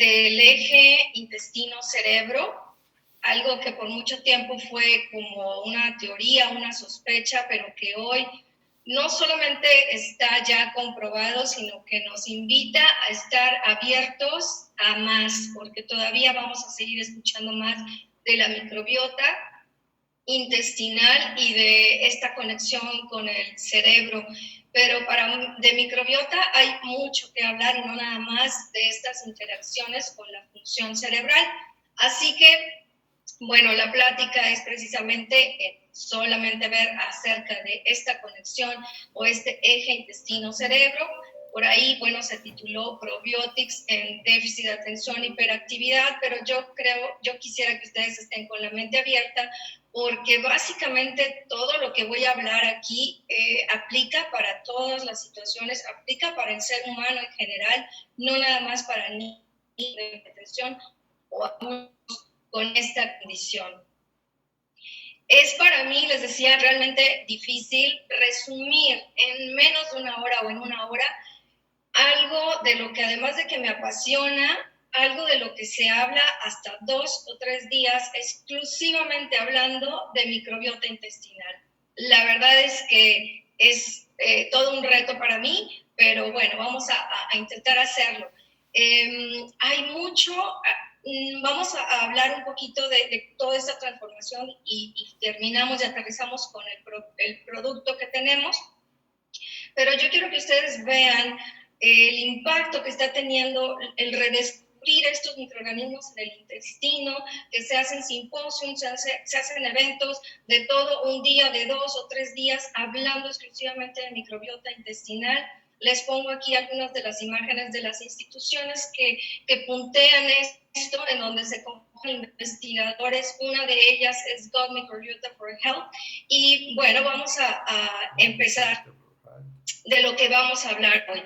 del eje intestino-cerebro, algo que por mucho tiempo fue como una teoría, una sospecha, pero que hoy no solamente está ya comprobado, sino que nos invita a estar abiertos a más, porque todavía vamos a seguir escuchando más de la microbiota intestinal y de esta conexión con el cerebro. Pero de microbiota hay mucho que hablar y no nada más de estas interacciones con la función cerebral. Así que, bueno, la plática es precisamente solamente ver acerca de esta conexión o este eje intestino-cerebro. Por ahí, bueno, se tituló Probiotics en déficit de atención e hiperactividad, pero yo quisiera que ustedes estén con la mente abierta, porque básicamente todo lo que voy a hablar aquí aplica para todas las situaciones, aplica para el ser humano en general, no nada más para niños de atención o adultos con esta condición. Es para mí, les decía, realmente difícil resumir en menos de una hora o en una hora algo de lo que, además de que me apasiona, algo de lo que se habla hasta 2 o 3 días exclusivamente hablando de microbiota intestinal. La verdad es que es todo un reto para mí, pero bueno, vamos a intentar hacerlo. Hay mucho, vamos a hablar un poquito de toda esta transformación y terminamos y aterrizamos con el producto que tenemos, pero yo quiero que ustedes vean el impacto que está teniendo el redescubrir estos microorganismos en el intestino, que se hacen simposios, se hacen eventos de todo un día, de 2 o 3 días, hablando exclusivamente de microbiota intestinal. Les pongo aquí algunas de las imágenes de las instituciones que puntean esto, en donde se convocan investigadores. Una de ellas es Gut Microbiota for Health. Y bueno, vamos a empezar de lo que vamos a hablar hoy.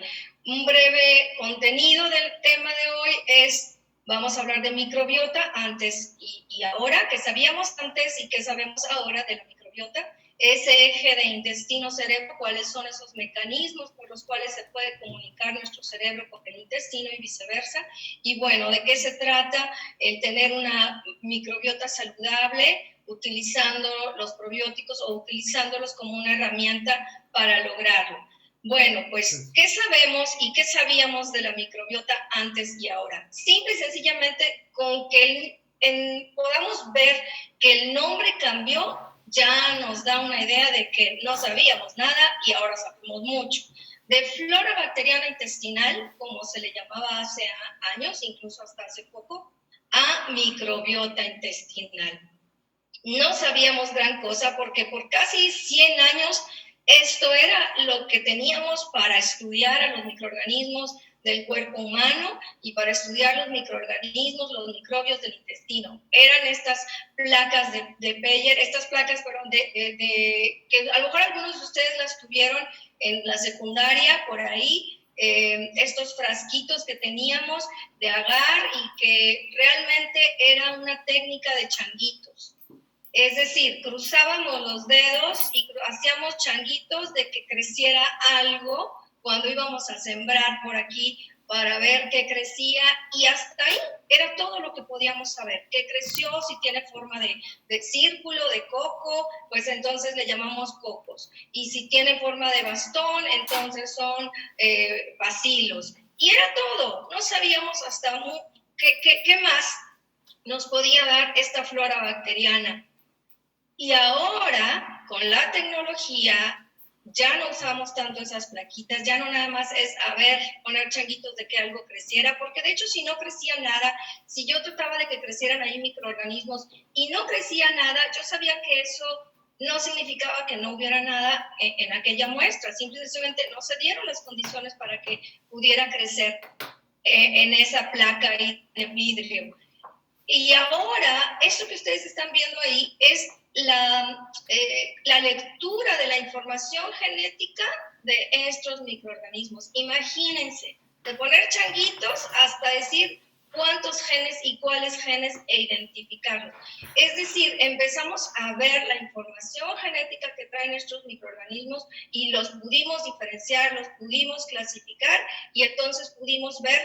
Un breve contenido del tema de hoy es, vamos a hablar de microbiota antes y ahora, que sabíamos antes y que sabemos ahora de la microbiota, ese eje de intestino-cerebro, cuáles son esos mecanismos por los cuales se puede comunicar nuestro cerebro con el intestino y viceversa, y bueno, de qué se trata el tener una microbiota saludable, utilizando los probióticos o utilizándolos como una herramienta para lograrlo. Bueno, pues, ¿qué sabemos y qué sabíamos de la microbiota antes y ahora? Simple y sencillamente, con que podamos ver que el nombre cambió, ya nos da una idea de que no sabíamos nada y ahora sabemos mucho. De flora bacteriana intestinal, como se le llamaba hace años, incluso hasta hace poco, a microbiota intestinal. No sabíamos gran cosa porque por casi 100 años esto era lo que teníamos para estudiar a los microorganismos del cuerpo humano y para estudiar los microorganismos, los microbios del intestino. Eran estas placas de Peyer, estas placas, perdón, que a lo mejor algunos de ustedes las tuvieron en la secundaria, por ahí, estos frasquitos que teníamos de agar y que realmente era una técnica de changuitos. Es decir, cruzábamos los dedos y hacíamos changuitos de que creciera algo cuando íbamos a sembrar por aquí para ver qué crecía, y hasta ahí era todo lo que podíamos saber. ¿Qué creció? Si tiene forma de círculo, de coco, pues entonces le llamamos cocos. Y si tiene forma de bastón, entonces son bacilos. Y era todo. No sabíamos hasta qué más nos podía dar esta flora bacteriana. Y ahora, con la tecnología, ya no usamos tanto esas plaquitas, ya no nada más es, poner changuitos de que algo creciera, porque de hecho si no crecía nada, si yo trataba de que crecieran ahí microorganismos y no crecía nada, yo sabía que eso no significaba que no hubiera nada en aquella muestra, simplemente no se dieron las condiciones para que pudiera crecer en esa placa ahí de vidrio. Y ahora, esto que ustedes están viendo ahí es la lectura de la información genética de estos microorganismos. Imagínense, de poner changuitos hasta decir cuántos genes y cuáles genes e identificarlos. Es decir, empezamos a ver la información genética que traen estos microorganismos y los pudimos diferenciar, los pudimos clasificar y entonces pudimos ver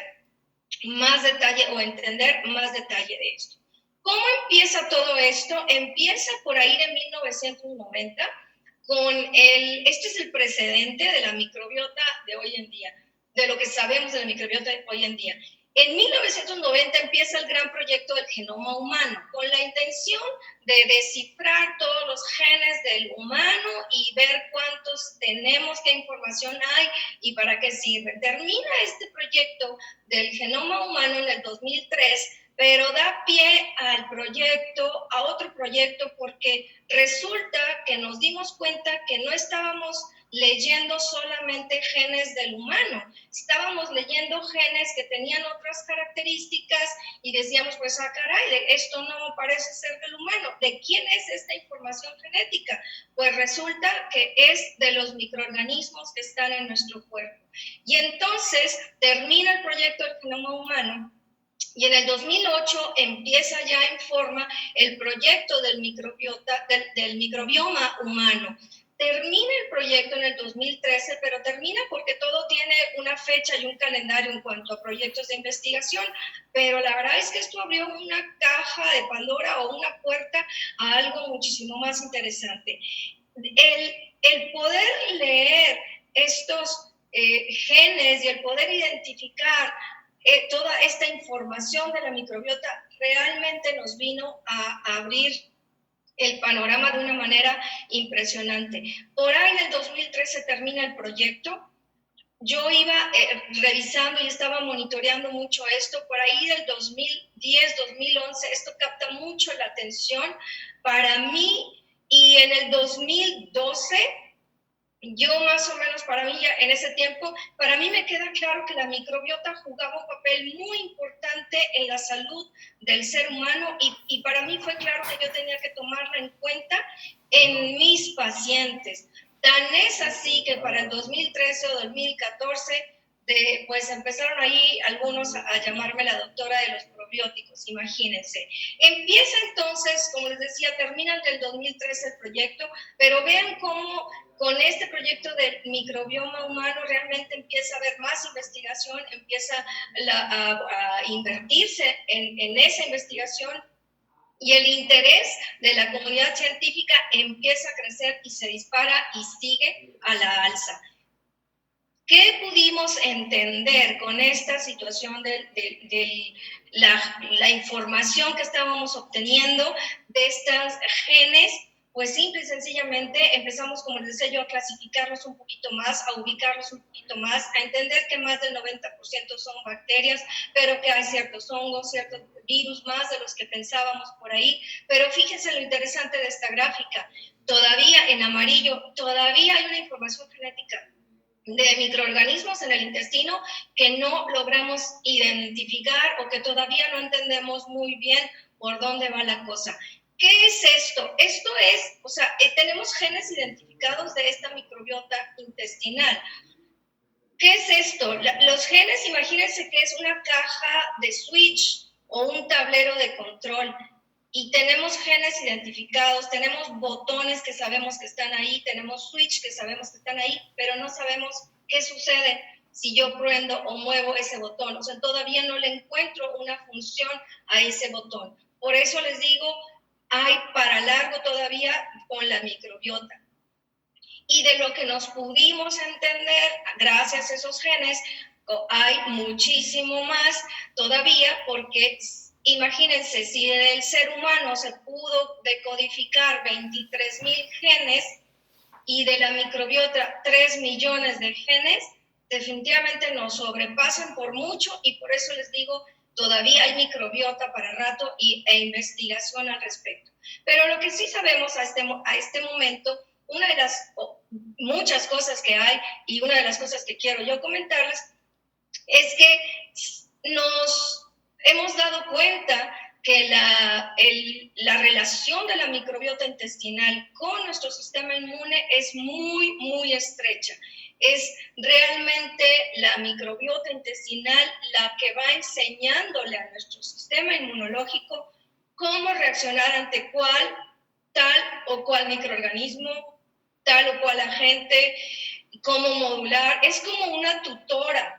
más detalle o entender más detalle de esto. ¿Cómo empieza todo esto? Empieza por ahí de 1990 este es el precedente de la microbiota de hoy en día, de lo que sabemos de la microbiota de hoy en día. En 1990 empieza el gran proyecto del genoma humano, con la intención de descifrar todos los genes del humano y ver cuántos tenemos, qué información hay y para qué sirve. Termina este proyecto del genoma humano en el 2003, pero da pie a otro proyecto, porque resulta que nos dimos cuenta que no estábamos leyendo solamente genes del humano, estábamos leyendo genes que tenían otras características y decíamos, pues, caray, esto no parece ser del humano. ¿De quién es esta información genética? Pues resulta que es de los microorganismos que están en nuestro cuerpo. Y entonces termina el proyecto del genoma humano. Y en el 2008 empieza ya en forma el proyecto del microbioma humano. Termina el proyecto en el 2013, pero termina porque todo tiene una fecha y un calendario en cuanto a proyectos de investigación, pero la verdad es que esto abrió una caja de Pandora o una puerta a algo muchísimo más interesante. El poder leer estos genes y el poder identificar toda esta información de la microbiota realmente nos vino a abrir el panorama de una manera impresionante. Por ahí en el 2013 termina el proyecto. Yo iba revisando y estaba monitoreando mucho esto. Por ahí del 2010, 2011, esto capta mucho la atención para mí. Y en el 2012... yo más o menos, para mí ya en ese tiempo, para mí me queda claro que la microbiota jugaba un papel muy importante en la salud del ser humano y para mí fue claro que yo tenía que tomarla en cuenta en mis pacientes. Tan es así que para el 2013 o 2014, pues empezaron ahí algunos a llamarme la doctora de los probióticos, imagínense. Empieza entonces, como les decía, termina en el 2013 el proyecto, pero vean cómo con este proyecto del microbioma humano realmente empieza a haber más investigación, empieza a invertirse en esa investigación y el interés de la comunidad científica empieza a crecer y se dispara y sigue a la alza. ¿Qué pudimos entender con esta situación de la información que estábamos obteniendo de estos genes? Pues simple y sencillamente empezamos, como les decía yo, a clasificarlos un poquito más, a ubicarlos un poquito más, a entender que más del 90% son bacterias, pero que hay ciertos hongos, ciertos virus más de los que pensábamos por ahí. Pero fíjense lo interesante de esta gráfica. Todavía en amarillo, todavía hay una información genética de microorganismos en el intestino que no logramos identificar o que todavía no entendemos muy bien por dónde va la cosa. ¿Qué es esto? Esto es, o sea, tenemos genes identificados de esta microbiota intestinal. ¿Qué es esto? Los genes, imagínense que es una caja de switch o un tablero de control. Y tenemos genes identificados, tenemos botones que sabemos que están ahí, tenemos switch que sabemos que están ahí, pero no sabemos qué sucede si yo prendo o muevo ese botón. O sea, todavía no le encuentro una función a ese botón. Por eso les digo, hay para largo todavía con la microbiota. Y de lo que nos pudimos entender, gracias a esos genes, hay muchísimo más todavía, porque imagínense, si del ser humano se pudo decodificar 23,000 genes y de la microbiota 3 millones de genes, definitivamente nos sobrepasan por mucho y por eso les digo, todavía hay microbiota para rato e investigación al respecto. Pero lo que sí sabemos a este momento, una de las muchas cosas que hay y una de las cosas que quiero yo comentarles es que nos hemos dado cuenta que la relación de la microbiota intestinal con nuestro sistema inmune es muy, muy estrecha. Es realmente la microbiota intestinal la que va enseñándole a nuestro sistema inmunológico cómo reaccionar ante tal o cual microorganismo, tal o cual agente, cómo modular. Es como una tutora.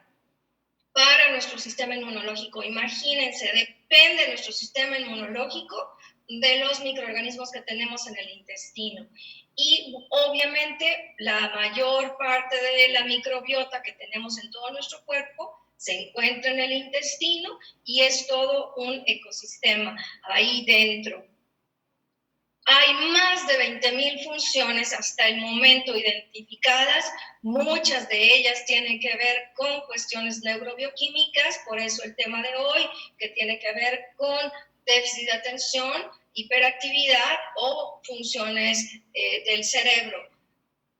para nuestro sistema inmunológico. Imagínense, depende nuestro sistema inmunológico de los microorganismos que tenemos en el intestino. Y obviamente la mayor parte de la microbiota que tenemos en todo nuestro cuerpo se encuentra en el intestino y es todo un ecosistema ahí dentro. Hay más de 20,000 funciones hasta el momento identificadas. Muchas de ellas tienen que ver con cuestiones neurobioquímicas, por eso el tema de hoy, que tiene que ver con déficit de atención, hiperactividad o funciones del cerebro.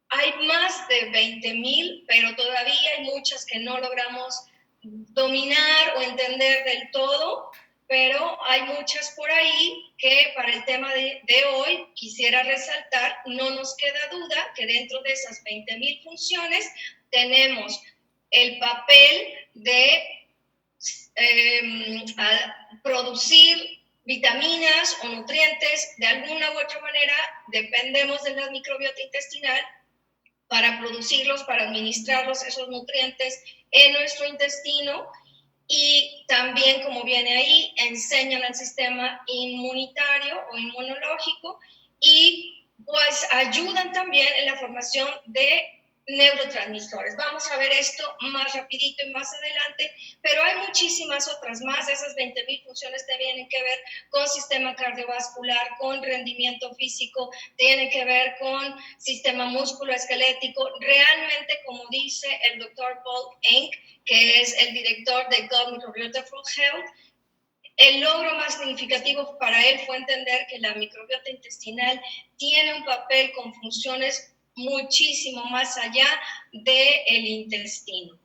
Hay más de 20,000, pero todavía hay muchas que no logramos dominar o entender del todo, pero hay muchas por ahí que para el tema de hoy quisiera resaltar. No nos queda duda que dentro de esas 20,000 funciones tenemos el papel de producir vitaminas o nutrientes. De alguna u otra manera dependemos de la microbiota intestinal para producirlos, para administrarlos, esos nutrientes en nuestro intestino. Y también, como viene ahí, enseñan al sistema inmunitario o inmunológico y pues ayudan también en la formación de neurotransmisores. Vamos a ver esto más rapidito y más adelante, pero hay muchísimas otras más. Esas 20,000 funciones tienen que ver con sistema cardiovascular, con rendimiento físico, tienen que ver con sistema músculo-esquelético. Realmente, como dice el doctor Paul Enck, que es el director de Gut Microbiota for Health, el logro más significativo para él fue entender que la microbiota intestinal tiene un papel con funciones muchísimo más allá del intestino.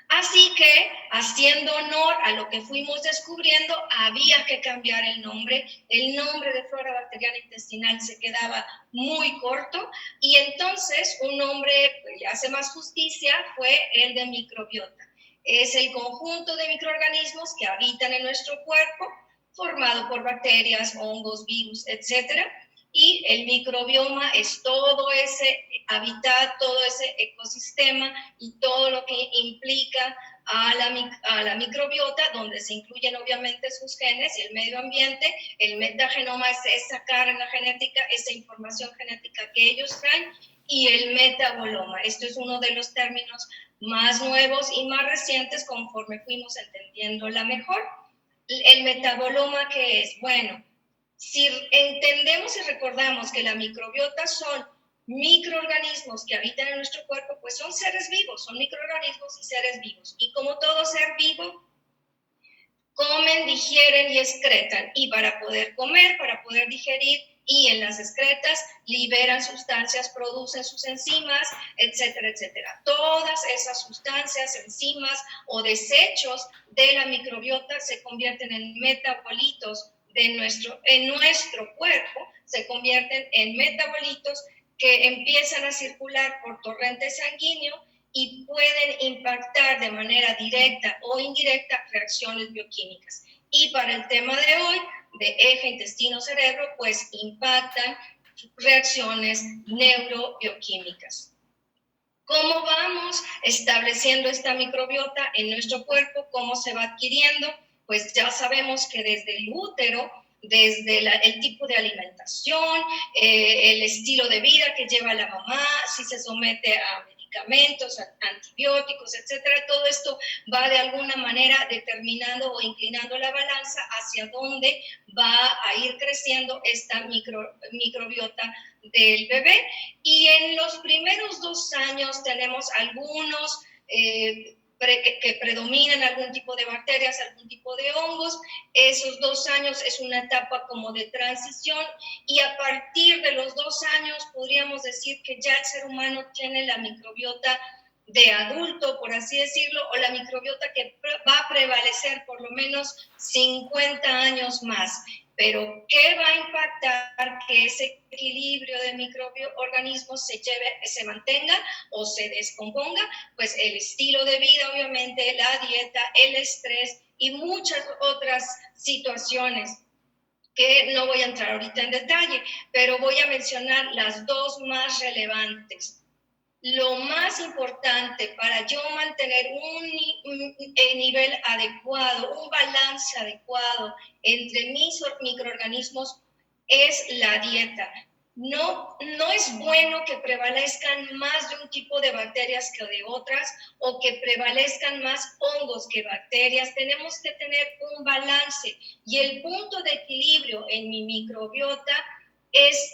Así que, haciendo honor a lo que fuimos descubriendo, había que cambiar el nombre. El nombre de flora bacteriana intestinal se quedaba muy corto y entonces un nombre que le hace más justicia fue el de microbiota. Es el conjunto de microorganismos que habitan en nuestro cuerpo, formado por bacterias, hongos, virus, etc. Y el microbioma es todo ese hábitat, todo ese ecosistema y todo lo que implica a la microbiota, donde se incluyen obviamente sus genes y el medio ambiente. El metagenoma es esa carga genética, esa información genética que ellos traen, y el metaboloma. Esto es uno de los términos más nuevos y más recientes conforme fuimos entendiéndola mejor. El metaboloma, ¿qué es? Bueno, si entendemos y recordamos que la microbiota son microorganismos que habitan en nuestro cuerpo, pues son seres vivos, son microorganismos y seres vivos. Y como todo ser vivo, comen, digieren y excretan. Y para poder comer, para poder digerir y en las excretas, liberan sustancias, producen sus enzimas, etcétera, etcétera. Todas esas sustancias, enzimas o desechos de la microbiota se convierten en metabolitos en nuestro cuerpo, se convierten en metabolitos que empiezan a circular por torrente sanguíneo y pueden impactar de manera directa o indirecta reacciones bioquímicas. Y para el tema de hoy, de eje intestino-cerebro, pues impactan reacciones neurobioquímicas. ¿Cómo vamos estableciendo esta microbiota en nuestro cuerpo? ¿Cómo se va adquiriendo? Pues ya sabemos que desde el útero, desde el tipo de alimentación, el estilo de vida que lleva la mamá, si se somete a medicamentos, antibióticos, etcétera, todo esto va de alguna manera determinando o inclinando la balanza hacia dónde va a ir creciendo esta microbiota del bebé. Y en los primeros 2 años tenemos algunos que predominan algún tipo de bacterias, algún tipo de hongos. Esos 2 años es una etapa como de transición y a partir de los 2 años podríamos decir que ya el ser humano tiene la microbiota de adulto, por así decirlo, o la microbiota que va a prevalecer por lo menos 50 años más. Pero ¿qué va a impactar que ese equilibrio de microorganismos se mantenga o se descomponga? Pues el estilo de vida, obviamente, la dieta, el estrés y muchas otras situaciones que no voy a entrar ahorita en detalle, pero voy a mencionar las 2 más relevantes. lo más importante para yo mantener un nivel adecuado, un balance adecuado entre mis microorganismos es la dieta. No es bueno que prevalezcan más de un tipo de bacterias que de otras o que prevalezcan más hongos que bacterias. Tenemos que tener un balance y el punto de equilibrio en mi microbiota es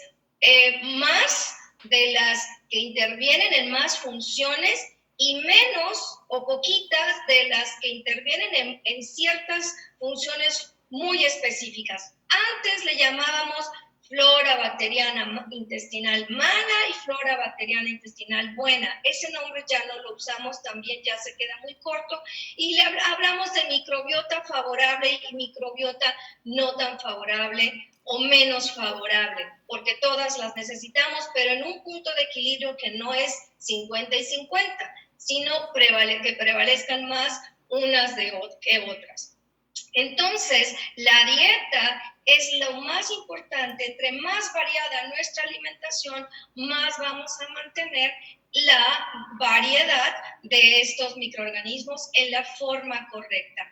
más de las que intervienen en más funciones y menos o poquitas de las que intervienen en ciertas funciones muy específicas. Antes le llamábamos flora bacteriana intestinal mala y flora bacteriana intestinal buena. Ese nombre ya no lo usamos, también ya se queda muy corto, y le hablamos de microbiota favorable y microbiota no tan favorable o menos favorable, porque todas las necesitamos, pero en un punto de equilibrio que no es 50 y 50, sino que prevalezcan más unas que otras. Entonces, la dieta es lo más importante. Entre más variada nuestra alimentación, más vamos a mantener la variedad de estos microorganismos en la forma correcta.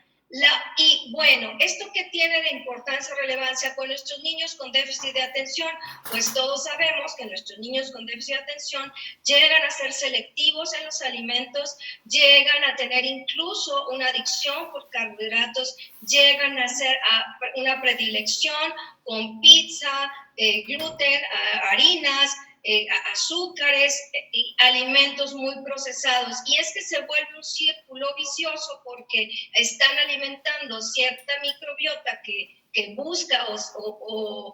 Y bueno, ¿esto qué tiene de importancia o relevancia con nuestros niños con déficit de atención? Pues todos sabemos que nuestros niños con déficit de atención llegan a ser selectivos en los alimentos, llegan a tener incluso una adicción por carbohidratos, llegan a hacer una predilección con pizza, gluten, harinas, azúcares y alimentos muy procesados. Y es que se vuelve un círculo vicioso porque están alimentando cierta microbiota que busca o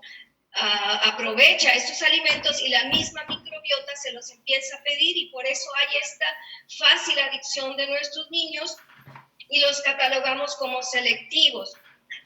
aprovecha estos alimentos y la misma microbiota se los empieza a pedir, y por eso hay esta fácil adicción de nuestros niños y los catalogamos como selectivos.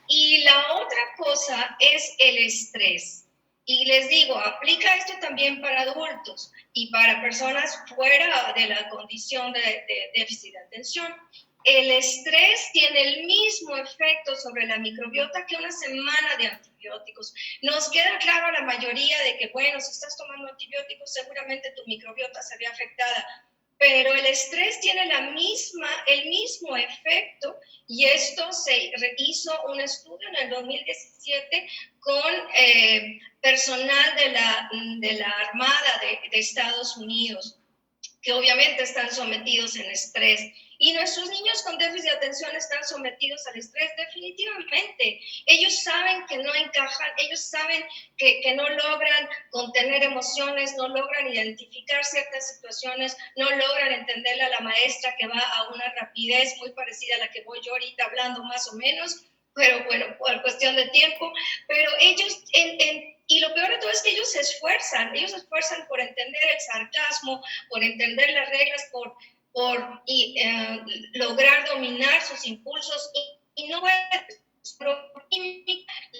Y la otra cosa es el estrés. Y les digo, aplica esto también para adultos y para personas fuera de la condición de déficit de atención. El estrés tiene el mismo efecto sobre la microbiota que una semana de antibióticos. Nos queda claro a la mayoría de que, bueno, si estás tomando antibióticos, seguramente tu microbiota se ve afectada. Pero el estrés tiene el mismo efecto, y esto se hizo un estudio en el 2017 con personal de la Armada de Estados Unidos, que obviamente están sometidos en estrés. Y nuestros niños con déficit de atención están sometidos al estrés definitivamente. Ellos saben que no encajan, ellos saben que no logran contener emociones, no logran identificar ciertas situaciones, no logran entenderle a la maestra que va a una rapidez muy parecida a la que voy yo ahorita hablando más o menos, pero bueno, por cuestión de tiempo. Pero ellos, y lo peor de todo es que ellos se esfuerzan por entender el sarcasmo, por entender las reglas, por lograr dominar sus impulsos, y no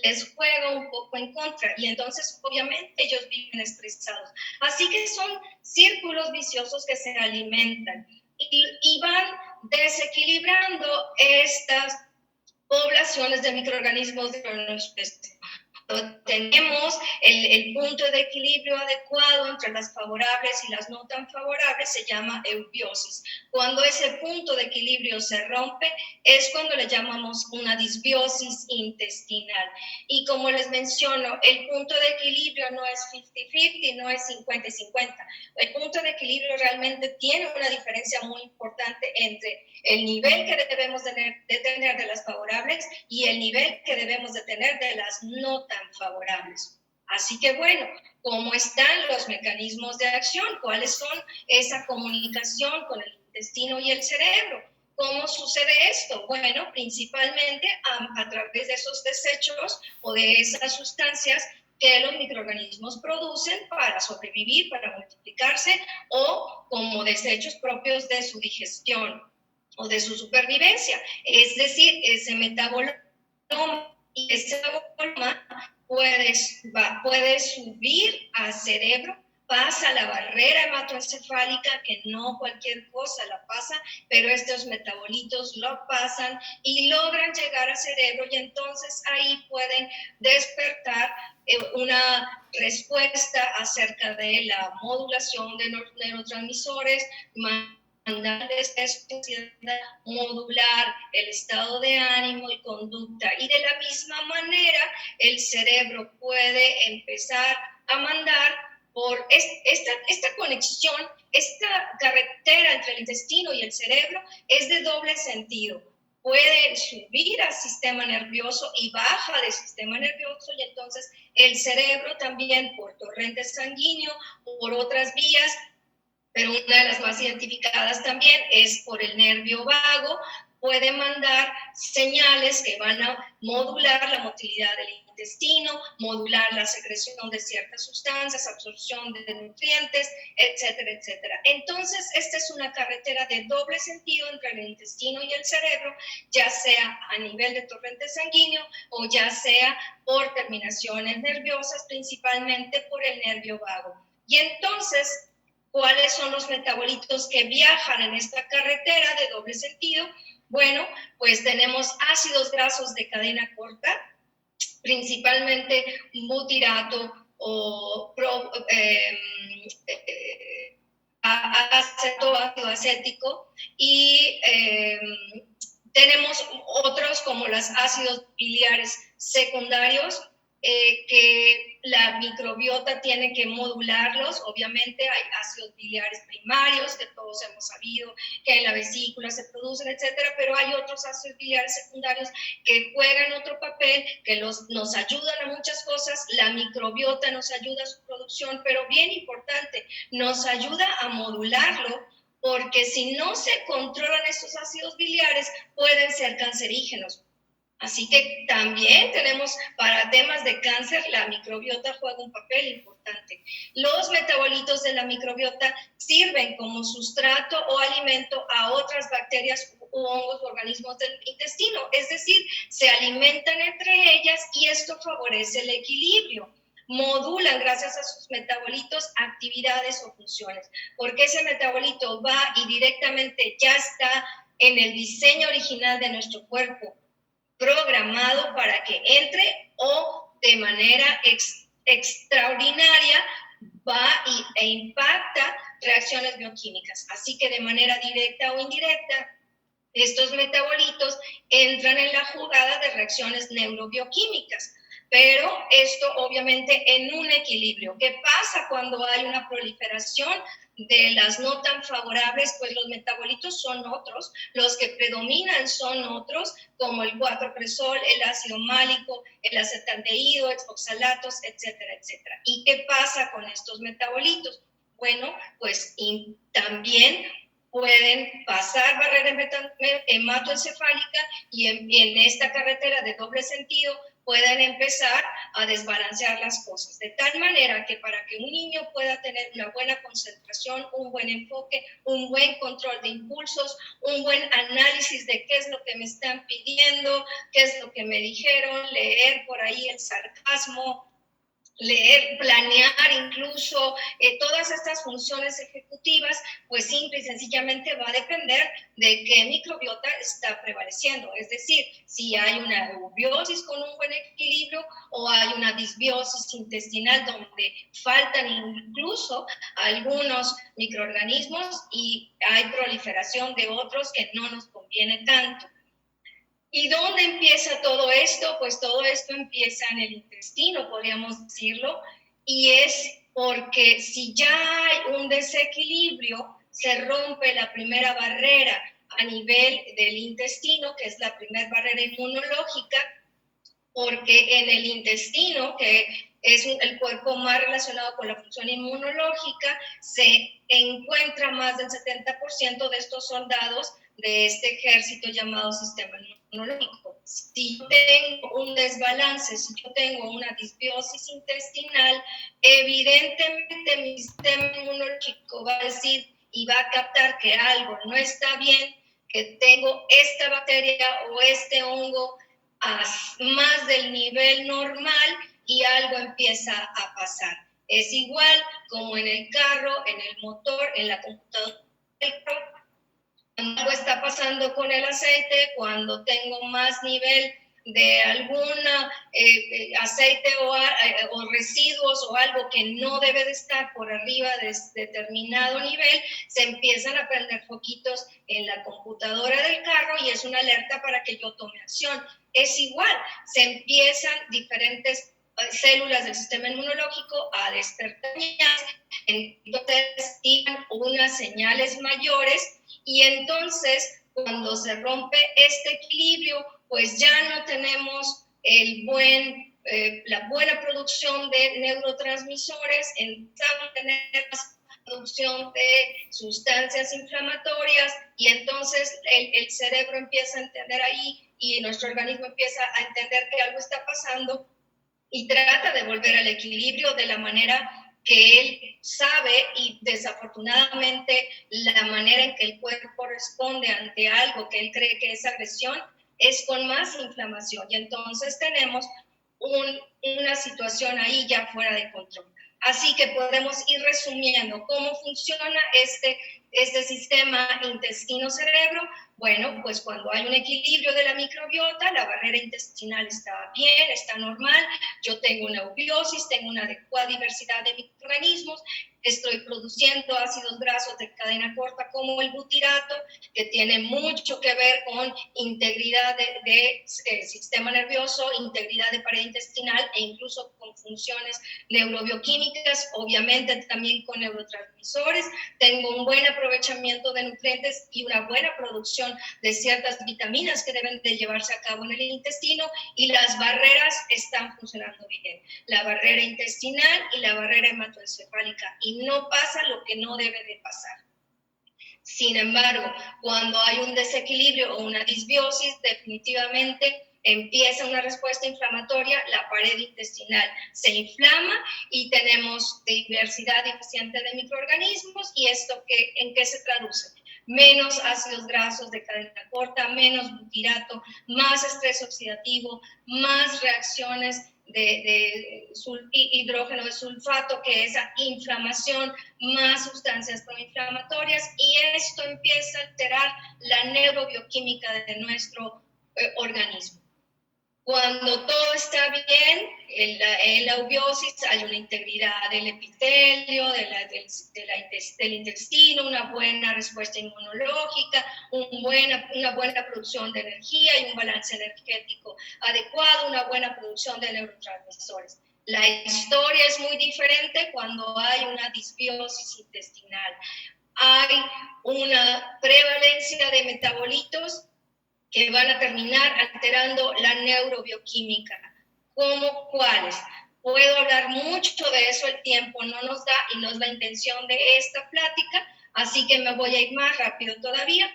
les juega un poco en contra, y entonces obviamente ellos viven estresados. Así que son círculos viciosos que se alimentan y van desequilibrando estas poblaciones de microorganismos de nuestra especie. Tenemos el punto de equilibrio adecuado entre las favorables y las no tan favorables, se llama eubiosis. Cuando ese punto de equilibrio se rompe, es cuando le llamamos una disbiosis intestinal. Y como les menciono, el punto de equilibrio no es 50-50, no es 50-50. El punto de equilibrio realmente tiene una diferencia muy importante entre el nivel que debemos de tener de las favorables y el nivel que debemos de tener de las no tan favorables. Así que bueno, ¿cómo están los mecanismos de acción? ¿Cuáles son esa comunicación con el intestino y el cerebro? ¿Cómo sucede esto? Bueno, principalmente a través de esos desechos o de esas sustancias que los microorganismos producen para sobrevivir, para multiplicarse, o como desechos propios de su digestión o de su supervivencia. Es decir, ese metaboloma y ese metaboloma puede subir al cerebro pasa la barrera hematoencefálica, que no cualquier cosa la pasa, pero estos metabolitos lo pasan y logran llegar al cerebro, y entonces ahí pueden despertar una respuesta acerca de la modulación de neurotransmisores, mandarles modular el estado de ánimo y conducta. Y de la misma manera, el cerebro puede empezar a mandar por esta conexión, esta carretera entre el intestino y el cerebro es de doble sentido. Puede subir al sistema nervioso y baja del sistema nervioso, y entonces el cerebro también por torrente sanguíneo o por otras vías, pero una de las más identificadas también es por el nervio vago, puede mandar señales que van a modular la motilidad del intestino, modular la secreción de ciertas sustancias, absorción de nutrientes, etcétera, etcétera. Entonces, esta es una carretera de doble sentido entre el intestino y el cerebro, ya sea a nivel de torrente sanguíneo o ya sea por terminaciones nerviosas, principalmente por el nervio vago. Y entonces, ¿cuáles son los metabolitos que viajan en esta carretera de doble sentido? Bueno, pues tenemos ácidos grasos de cadena corta, principalmente butirato o ácido acético, y tenemos otros como los ácidos biliares secundarios, que la microbiota tiene que modularlos. Obviamente hay ácidos biliares primarios que todos hemos sabido que en la vesícula se producen, etcétera, pero hay otros ácidos biliares secundarios que juegan otro papel, que nos ayudan a muchas cosas. La microbiota nos ayuda a su producción, pero bien importante, nos ayuda a modularlo, porque si no se controlan estos ácidos biliares pueden ser cancerígenos. Así que también tenemos, para temas de cáncer, la microbiota juega un papel importante. Los metabolitos de la microbiota sirven como sustrato o alimento a otras bacterias u hongos, organismos del intestino, es decir, se alimentan entre ellas y esto favorece el equilibrio. Modulan, gracias a sus metabolitos, actividades o funciones, porque ese metabolito va y directamente ya está en el diseño original de nuestro cuerpo, programado para que entre, o de manera extraordinaria va e impacta reacciones bioquímicas. Así que de manera directa o indirecta, estos metabolitos entran en la jugada de reacciones neurobioquímicas, pero esto obviamente en un equilibrio. ¿Qué pasa cuando hay una proliferación de las no tan favorables? Pues los metabolitos son otros, los que predominan son otros, como el 4-presol, el ácido málico, el acetaldehído, oxalatos, etcétera, etcétera. ¿Y qué pasa con estos metabolitos? Bueno, pues también pueden pasar barrera hematoencefálica y en esta carretera de doble sentido pueden empezar a desbalancear las cosas, de tal manera que para que un niño pueda tener una buena concentración, un buen enfoque, un buen control de impulsos, un buen análisis de qué es lo que me están pidiendo, qué es lo que me dijeron, leer por ahí el sarcasmo, leer, planear incluso, todas estas funciones ejecutivas, pues simple y sencillamente va a depender de qué microbiota está prevaleciendo. Es decir, si hay una eubiosis con un buen equilibrio o hay una disbiosis intestinal donde faltan incluso algunos microorganismos y hay proliferación de otros que no nos conviene tanto. ¿Y dónde empieza todo esto? Pues todo esto empieza en el intestino, podríamos decirlo, y es porque si ya hay un desequilibrio, se rompe la primera barrera a nivel del intestino, que es la primera barrera inmunológica, porque en el intestino, que es el cuerpo más relacionado con la función inmunológica, se encuentra más del 70% de estos soldados de este ejército llamado sistema inmunológico. Si yo tengo un desbalance, si yo tengo una disbiosis intestinal, evidentemente mi sistema inmunológico va a decir y va a captar que algo no está bien, que tengo esta bacteria o este hongo a más del nivel normal y algo empieza a pasar. Es igual como en el carro, en el motor, en la computadora. Cuando algo está pasando con el aceite, cuando tengo más nivel de algún aceite o residuos o algo que no debe de estar por arriba de determinado nivel, se empiezan a prender foquitos en la computadora del carro y es una alerta para que yo tome acción. Es igual, se empiezan diferentes células del sistema inmunológico a despertar, entonces tienen unas señales mayores y entonces cuando se rompe este equilibrio, pues ya no tenemos la buena producción de neurotransmisores, empezamos a tener más producción de sustancias inflamatorias y entonces el cerebro empieza a entender ahí y nuestro organismo empieza a entender que algo está pasando y trata de volver al equilibrio de la manera que él sabe, y desafortunadamente la manera en que el cuerpo responde ante algo que él cree que es agresión es con más inflamación y entonces tenemos una situación ahí ya fuera de control. Así que podemos ir resumiendo cómo funciona este sistema intestino-cerebro. Bueno, pues cuando hay un equilibrio de la microbiota, la barrera intestinal está bien, está normal, yo tengo una eubiosis, tengo una adecuada diversidad de microorganismos, estoy produciendo ácidos grasos de cadena corta como el butirato, que tiene mucho que ver con integridad de sistema nervioso, integridad de pared intestinal e incluso con funciones neurobioquímicas, obviamente también con neurotransmisores. Tengo un buen aprovechamiento de nutrientes y una buena producción de ciertas vitaminas que deben de llevarse a cabo en el intestino y las barreras están funcionando bien. La barrera intestinal y la barrera hematoencefálica y no pasa lo que no debe de pasar. Sin embargo, cuando hay un desequilibrio o una disbiosis, definitivamente empieza una respuesta inflamatoria, la pared intestinal se inflama y tenemos diversidad deficiente de microorganismos. ¿Y esto en qué se traduce? Menos ácidos grasos de cadena corta, menos butirato, más estrés oxidativo, más reacciones de hidrógeno de sulfato, que es inflamación, más sustancias proinflamatorias, y esto empieza a alterar la neurobioquímica de nuestro organismo. Cuando todo está bien, en la eubiosis hay una integridad del epitelio, del intestino, una buena respuesta inmunológica, una buena producción de energía y un balance energético adecuado, una buena producción de neurotransmisores. La historia es muy diferente cuando hay una disbiosis intestinal. Hay una prevalencia de metabolitos que van a terminar alterando la neurobioquímica. ¿Cómo cuáles? Puedo hablar mucho de eso, el tiempo no nos da y no es la intención de esta plática, así que me voy a ir más rápido todavía.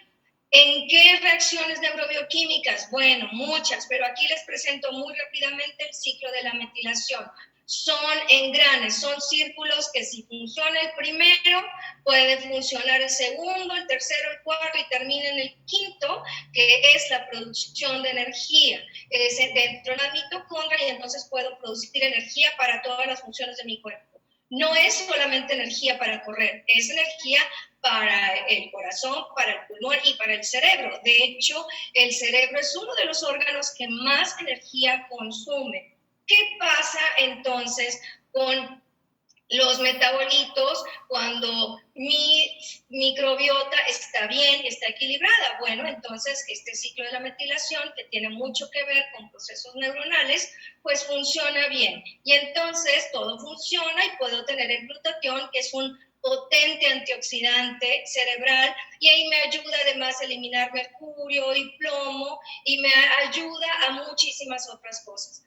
¿En qué reacciones neurobioquímicas? Bueno, muchas, pero aquí les presento muy rápidamente el ciclo de la metilación. Son engranes, son círculos que si funciona el primero, puede funcionar el segundo, el tercero, el cuarto y termina en el quinto, que es la producción de energía. Es dentro de la mitocondria y entonces puedo producir energía para todas las funciones de mi cuerpo. No es solamente energía para correr, es energía para el corazón, para el pulmón y para el cerebro. De hecho, el cerebro es uno de los órganos que más energía consume. ¿Qué pasa entonces con los metabolitos cuando mi microbiota está bien y está equilibrada? Bueno, entonces este ciclo de la metilación, que tiene mucho que ver con procesos neuronales, pues funciona bien. Y entonces todo funciona y puedo tener el glutatión, que es un potente antioxidante cerebral, y ahí me ayuda además a eliminar mercurio y plomo y me ayuda a muchísimas otras cosas.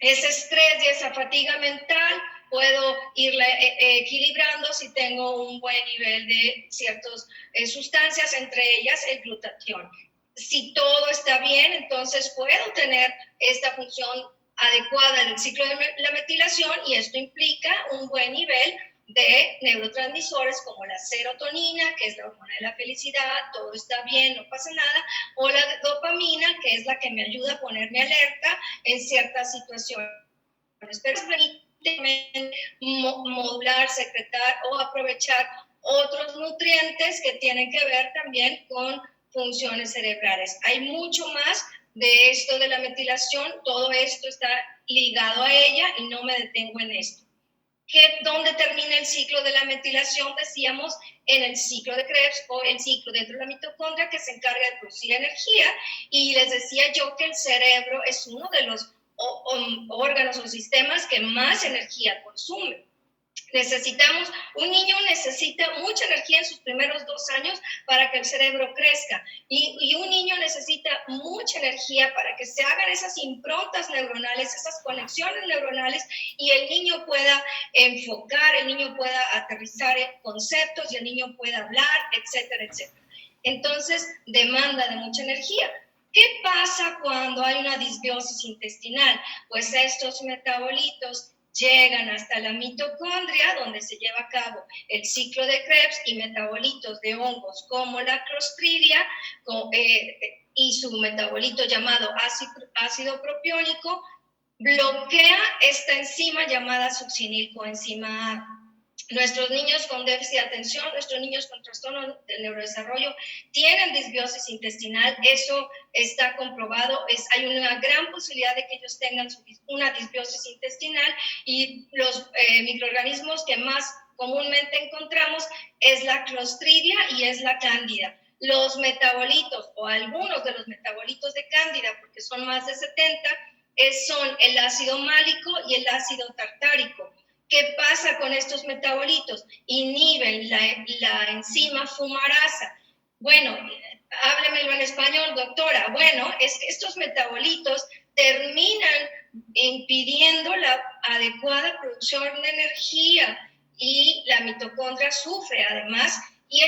Ese estrés y esa fatiga mental puedo irla equilibrando si tengo un buen nivel de ciertas sustancias, entre ellas el glutatión. Si todo está bien, entonces puedo tener esta función adecuada del ciclo de la metilación, y esto implica un buen nivel de neurotransmisores como la serotonina, que es la hormona de la felicidad, todo está bien, no pasa nada, o la dopamina, que es la que me ayuda a ponerme alerta en ciertas situaciones. Pero modular, secretar o aprovechar otros nutrientes que tienen que ver también con funciones cerebrales. Hay mucho más de esto de la metilación, todo esto está ligado a ella y no me detengo en esto. ¿Dónde termina el ciclo de la metilación? Decíamos en el ciclo de Krebs o el ciclo dentro de la mitocondria que se encarga de producir energía, y les decía yo que el cerebro es uno de los órganos o sistemas que más energía consume. Un niño necesita mucha energía en sus primeros 2 años para que el cerebro crezca, y un niño necesita mucha energía para que se hagan esas improntas neuronales, esas conexiones neuronales, y el niño pueda enfocar, el niño pueda aterrizar en conceptos, y el niño pueda hablar, etcétera, etcétera. Entonces, demanda de mucha energía. ¿Qué pasa cuando hay una disbiosis intestinal? Pues estos metabolitos llegan hasta la mitocondria, donde se lleva a cabo el ciclo de Krebs, y metabolitos de hongos como la Clostridia y su metabolito llamado ácido propiónico bloquea esta enzima llamada succinilcoenzima A. Nuestros niños con déficit de atención, nuestros niños con trastorno del neurodesarrollo tienen disbiosis intestinal, eso está comprobado, hay una gran posibilidad de que ellos tengan una disbiosis intestinal, y los microorganismos que más comúnmente encontramos es la Clostridia y es la Cándida. Los metabolitos, o algunos de los metabolitos de Cándida, porque son más de 70, son el ácido málico y el ácido tartárico. ¿Qué pasa con estos metabolitos? Inhiben la enzima fumarasa. Bueno, háblemelo en español, doctora. Bueno, es que estos metabolitos terminan impidiendo la adecuada producción de energía, y la mitocondria sufre además, y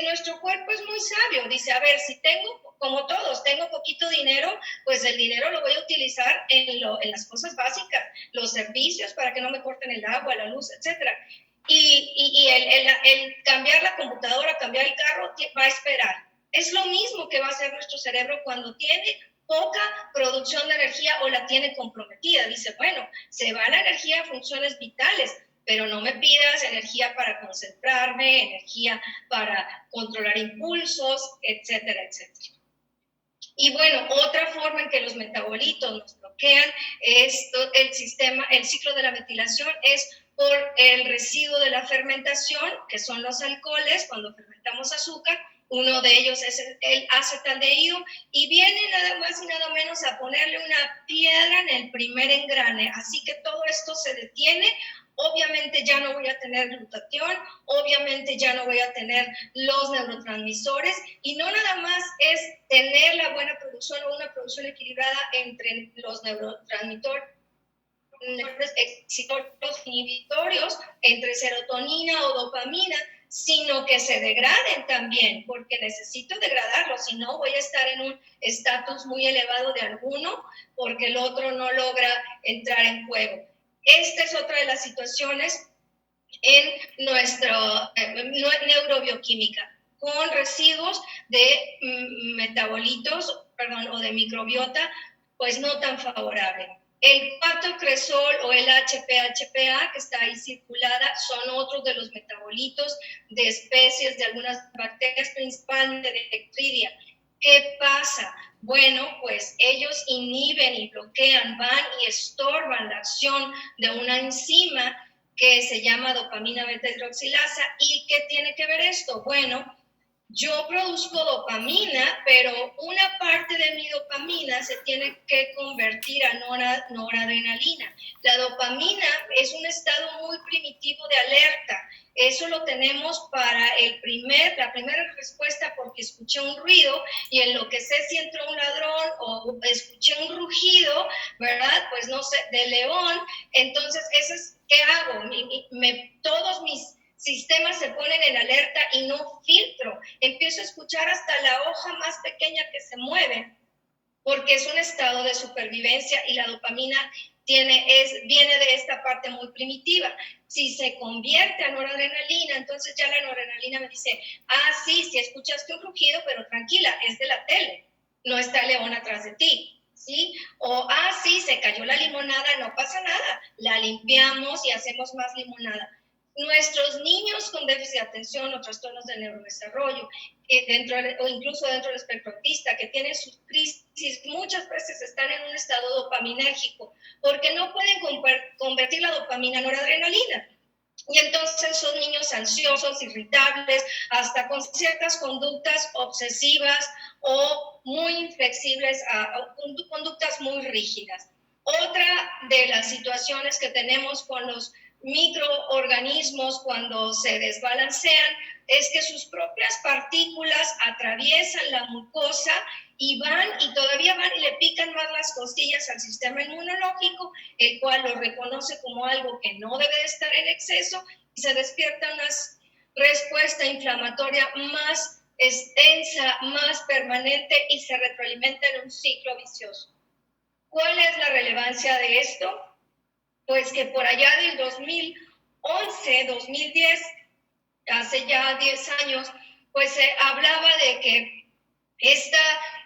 nuestro cuerpo es muy sabio, dice, a ver, si tengo, como todos, tengo poquito dinero, pues el dinero lo voy a utilizar en las cosas básicas, los servicios para que no me corten el agua, la luz, etcétera. Y el cambiar la computadora, cambiar el carro, va a esperar. Es lo mismo que va a hacer nuestro cerebro cuando tiene poca producción de energía o la tiene comprometida. Dice, bueno, se va la energía a funciones vitales, pero no me pidas energía para concentrarme, energía para controlar impulsos, etcétera, etcétera. Y bueno, otra forma en que los metabolitos nos bloquean el ciclo de la metilación es por el residuo de la fermentación, que son los alcoholes. Cuando fermentamos azúcar, uno de ellos es el acetaldehído, y viene nada más y nada menos a ponerle una piedra en el primer engrane. Así que todo esto se detiene. Obviamente ya no voy a tener glutatión, obviamente ya no voy a tener los neurotransmisores, y no nada más es tener la buena producción o una producción equilibrada entre los neurotransmisores excitorios inhibitorios, entre serotonina o dopamina, sino que se degraden también, porque necesito degradarlos, si no voy a estar en un estatus muy elevado de alguno, porque el otro no logra entrar en juego. Esta es otra de las situaciones en nuestra neurobioquímica, con residuos de metabolitos, o de microbiota, pues no tan favorable. El 4-cresol o el HPA que está ahí circulada son otros de los metabolitos de especies de algunas bacterias, principalmente de Bacteria. ¿Qué pasa? Bueno, pues ellos inhiben y bloquean, van y estorban la acción de una enzima que se llama dopamina beta hidroxilasa. ¿Y qué tiene que ver esto? Bueno, yo produzco dopamina, pero una parte de mi dopamina se tiene que convertir a noradrenalina. La dopamina es un estado muy primitivo de alerta. Eso lo tenemos para la primera respuesta, porque escuché un ruido y en lo que sé si entró un ladrón o escuché un rugido, ¿verdad? Pues no sé, de león. Entonces, ¿qué hago? Todos mis sistemas se ponen en alerta y no filtro. Empiezo a escuchar hasta la hoja más pequeña que se mueve, porque es un estado de supervivencia, y la dopamina viene de esta parte muy primitiva. Si se convierte a noradrenalina, entonces ya la noradrenalina me dice, sí escuchaste un rugido, pero tranquila, es de la tele, no está el león atrás de ti. ¿sí? O, sí, se cayó la limonada, no pasa nada, la limpiamos y hacemos más limonada. Nuestros niños con déficit de atención o trastornos del neurodesarrollo, o incluso dentro del espectro autista, que tienen sus crisis, muchas veces están en un estado dopaminérgico, porque no pueden convertir la dopamina en noradrenalina. Y entonces son niños ansiosos, irritables, hasta con ciertas conductas obsesivas o muy inflexibles, conductas muy rígidas. Otra de las situaciones que tenemos con los microorganismos cuando se desbalancean es que sus propias partículas atraviesan la mucosa y todavía van y le pican más las costillas al sistema inmunológico, el cual lo reconoce como algo que no debe de estar en exceso y se despierta una respuesta inflamatoria más extensa, más permanente y se retroalimenta en un ciclo vicioso. ¿Cuál es la relevancia de esto? Pues que por allá del 2011, 2010, hace ya 10 años, pues se hablaba de que esta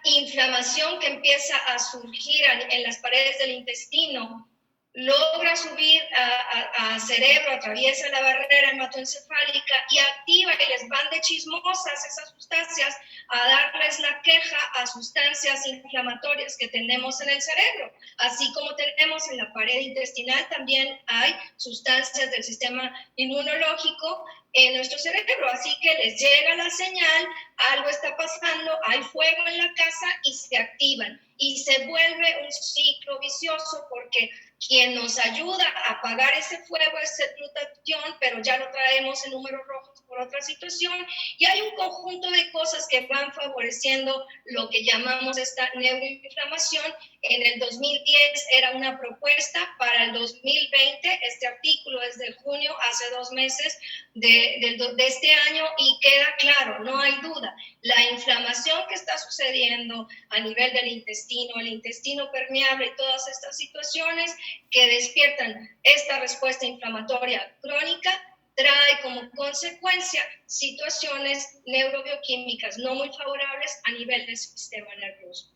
inflamación que empieza a surgir en las paredes del intestino logra subir a cerebro, atraviesa la barrera hematoencefálica y activa y les van de chismosas esas sustancias a darles la queja a sustancias inflamatorias que tenemos en el cerebro. Así como tenemos en la pared intestinal, también hay sustancias del sistema inmunológico en nuestro cerebro, así que les llega la señal, algo está pasando, hay fuego en la casa y se activan y se vuelve un ciclo vicioso porque quien nos ayuda a apagar ese fuego es el glutatión, pero ya lo traemos en números rojos por otra situación y hay un conjunto de cosas que van favoreciendo lo que llamamos esta neuroinflamación. En el 2010 era una propuesta, para el 2020, este artículo es de junio, hace 2 meses de este año, y queda claro, no hay duda, la inflamación que está sucediendo a nivel del intestino, el intestino permeable y todas estas situaciones que despiertan esta respuesta inflamatoria crónica, trae como consecuencia situaciones neurobioquímicas no muy favorables a nivel del sistema nervioso.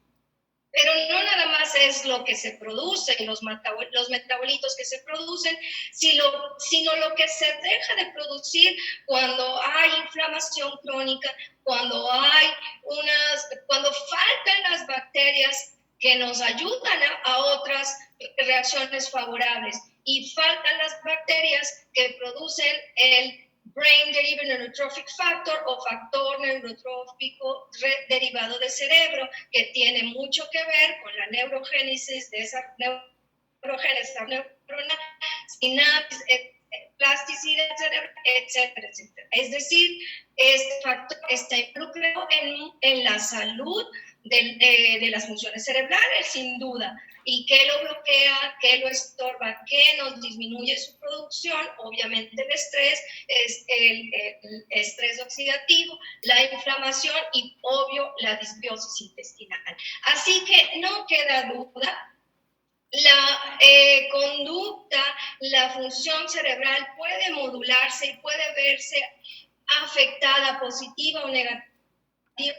Pero no nada más es lo que se produce y los metabolitos que se producen, sino lo que se deja de producir cuando hay inflamación crónica, cuando faltan las bacterias que nos ayudan a otras reacciones favorables y faltan las bacterias que producen el Brain Derived Neurotrophic Factor o factor neurotrófico derivado de cerebro, que tiene mucho que ver con la neurogénesis de esa neurona, sinapsis, plasticidad cerebral, etcétera, etcétera. Es decir, este factor está involucrado en la salud de las funciones cerebrales, sin duda. ¿Y qué lo bloquea? ¿Qué lo estorba? ¿Qué nos disminuye su producción? Obviamente el estrés, es el estrés oxidativo, la inflamación y, obvio, la disbiosis intestinal. Así que no queda duda, la conducta, la función cerebral puede modularse y puede verse afectada positiva o negativa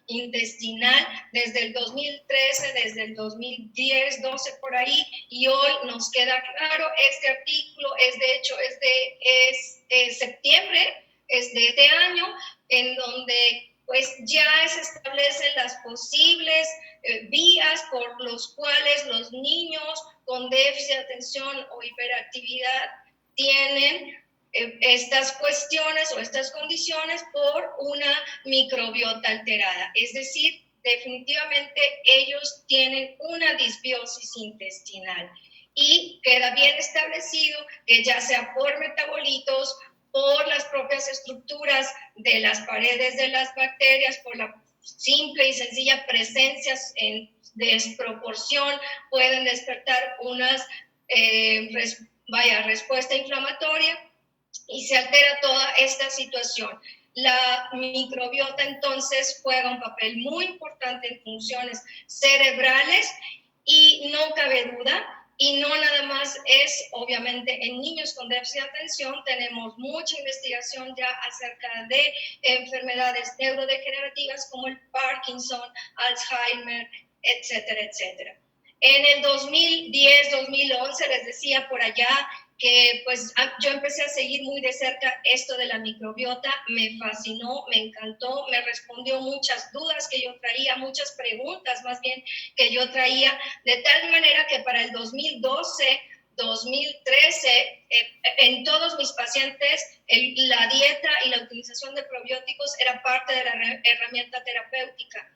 intestinal desde el 2013, desde el 2010, 12 por ahí, y hoy nos queda claro. Este artículo es de septiembre, es de este año, en donde pues ya se establecen las posibles vías por los cuales los niños con déficit de atención o hiperactividad tienen estas cuestiones o estas condiciones por una microbiota alterada. Es decir, definitivamente ellos tienen una disbiosis intestinal y queda bien establecido que ya sea por metabolitos, por las propias estructuras de las paredes de las bacterias, por la simple y sencilla presencia en desproporción, pueden despertar unas respuesta inflamatoria y se altera toda esta situación. La microbiota entonces juega un papel muy importante en funciones cerebrales y no cabe duda, y no nada más es obviamente en niños con déficit de atención. Tenemos mucha investigación ya acerca de enfermedades neurodegenerativas como el Parkinson, Alzheimer, etcétera, etcétera. En el 2010, 2011, les decía por allá que pues yo empecé a seguir muy de cerca esto de la microbiota, me fascinó, me encantó, me respondió muchas dudas que yo traía, muchas preguntas más bien que yo traía, de tal manera que para el 2012, 2013, en todos mis pacientes la dieta y la utilización de probióticos era parte de la herramienta terapéutica.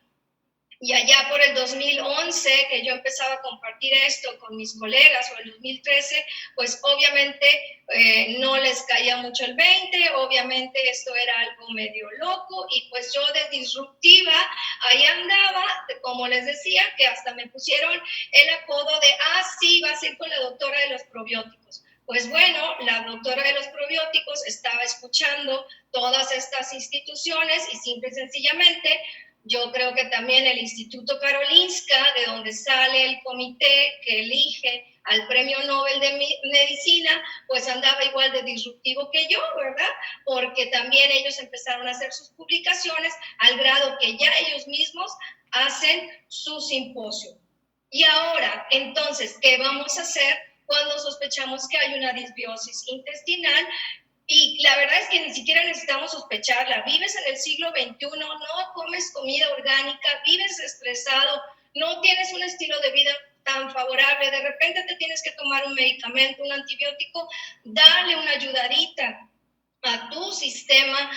Y allá por el 2011, que yo empezaba a compartir esto con mis colegas, o el 2013, pues obviamente no les caía mucho el 20, obviamente esto era algo medio loco, y pues yo de disruptiva, ahí andaba, como les decía, que hasta me pusieron el apodo de, sí, vas a ir con la doctora de los probióticos. Pues bueno, la doctora de los probióticos estaba escuchando todas estas instituciones y simple y sencillamente, yo creo que también el Instituto Karolinska, de donde sale el comité que elige al Premio Nobel de Medicina, pues andaba igual de disruptivo que yo, ¿verdad? Porque también ellos empezaron a hacer sus publicaciones al grado que ya ellos mismos hacen su simposio. Y ahora, entonces, ¿qué vamos a hacer cuando sospechamos que hay una disbiosis intestinal? Y la verdad es que ni siquiera necesitamos sospecharla. Vives en el siglo XXI, no comes comida orgánica, vives estresado, no tienes un estilo de vida tan favorable, de repente te tienes que tomar un medicamento, un antibiótico, dale una ayudadita a tu sistema,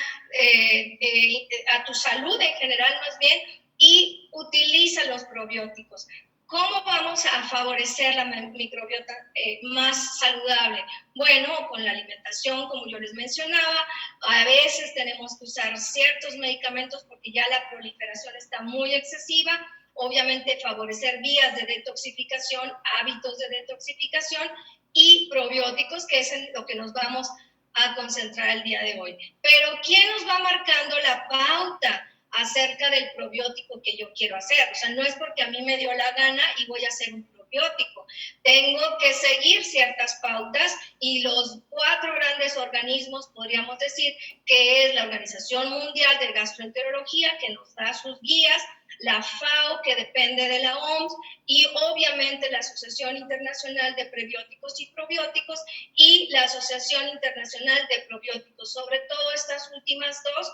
a tu salud en general más bien, y utiliza los probióticos. ¿Cómo vamos a favorecer la microbiota más saludable? Bueno, con la alimentación, como yo les mencionaba, a veces tenemos que usar ciertos medicamentos porque ya la proliferación está muy excesiva. Obviamente favorecer vías de detoxificación, hábitos de detoxificación y probióticos, que es en lo que nos vamos a concentrar el día de hoy. Pero ¿quién nos va marcando la pauta acerca del probiótico que yo quiero hacer? O sea, no es porque a mí me dio la gana y voy a hacer un probiótico. Tengo que seguir ciertas pautas, y los 4 grandes organismos, podríamos decir, que es la Organización Mundial de Gastroenterología, que nos da sus guías, la FAO, que depende de la OMS, y obviamente la Asociación Internacional de Prebióticos y Probióticos y la Asociación Internacional de Probióticos. Sobre todo estas últimas dos,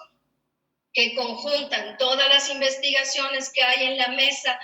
que conjuntan todas las investigaciones que hay en la mesa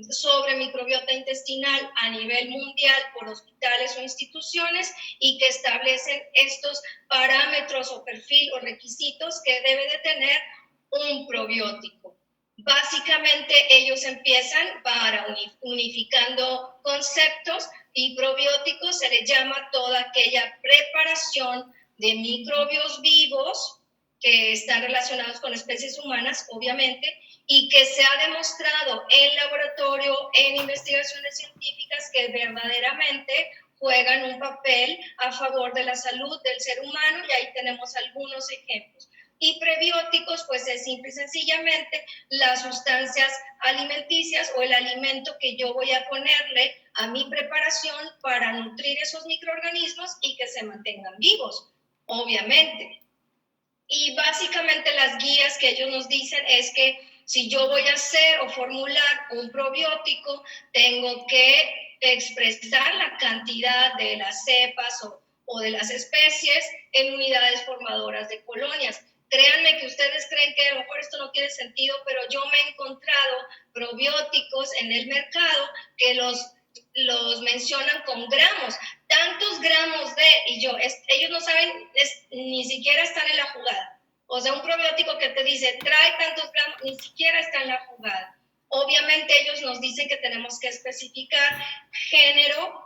sobre microbiota intestinal a nivel mundial por hospitales o instituciones, y que establecen estos parámetros o perfil o requisitos que debe de tener un probiótico. Básicamente ellos empiezan para unificando conceptos, y probióticos se le llama toda aquella preparación de microbios vivos que están relacionados con especies humanas, obviamente, y que se ha demostrado en laboratorio, en investigaciones científicas, que verdaderamente juegan un papel a favor de la salud del ser humano, y ahí tenemos algunos ejemplos. Y prebióticos, pues es simple y sencillamente las sustancias alimenticias o el alimento que yo voy a ponerle a mi preparación para nutrir esos microorganismos y que se mantengan vivos, obviamente. Y básicamente las guías que ellos nos dicen es que si yo voy a hacer o formular un probiótico, tengo que expresar la cantidad de las cepas o de las especies en unidades formadoras de colonias. Créanme que ustedes creen que a lo mejor esto no tiene sentido, pero yo me he encontrado probióticos en el mercado que los mencionan con gramos, tantos gramos de, y ellos no saben, ni siquiera están en la jugada. O sea, un probiótico que te dice, trae tantos gramos, ni siquiera está en la jugada. Obviamente ellos nos dicen que tenemos que especificar género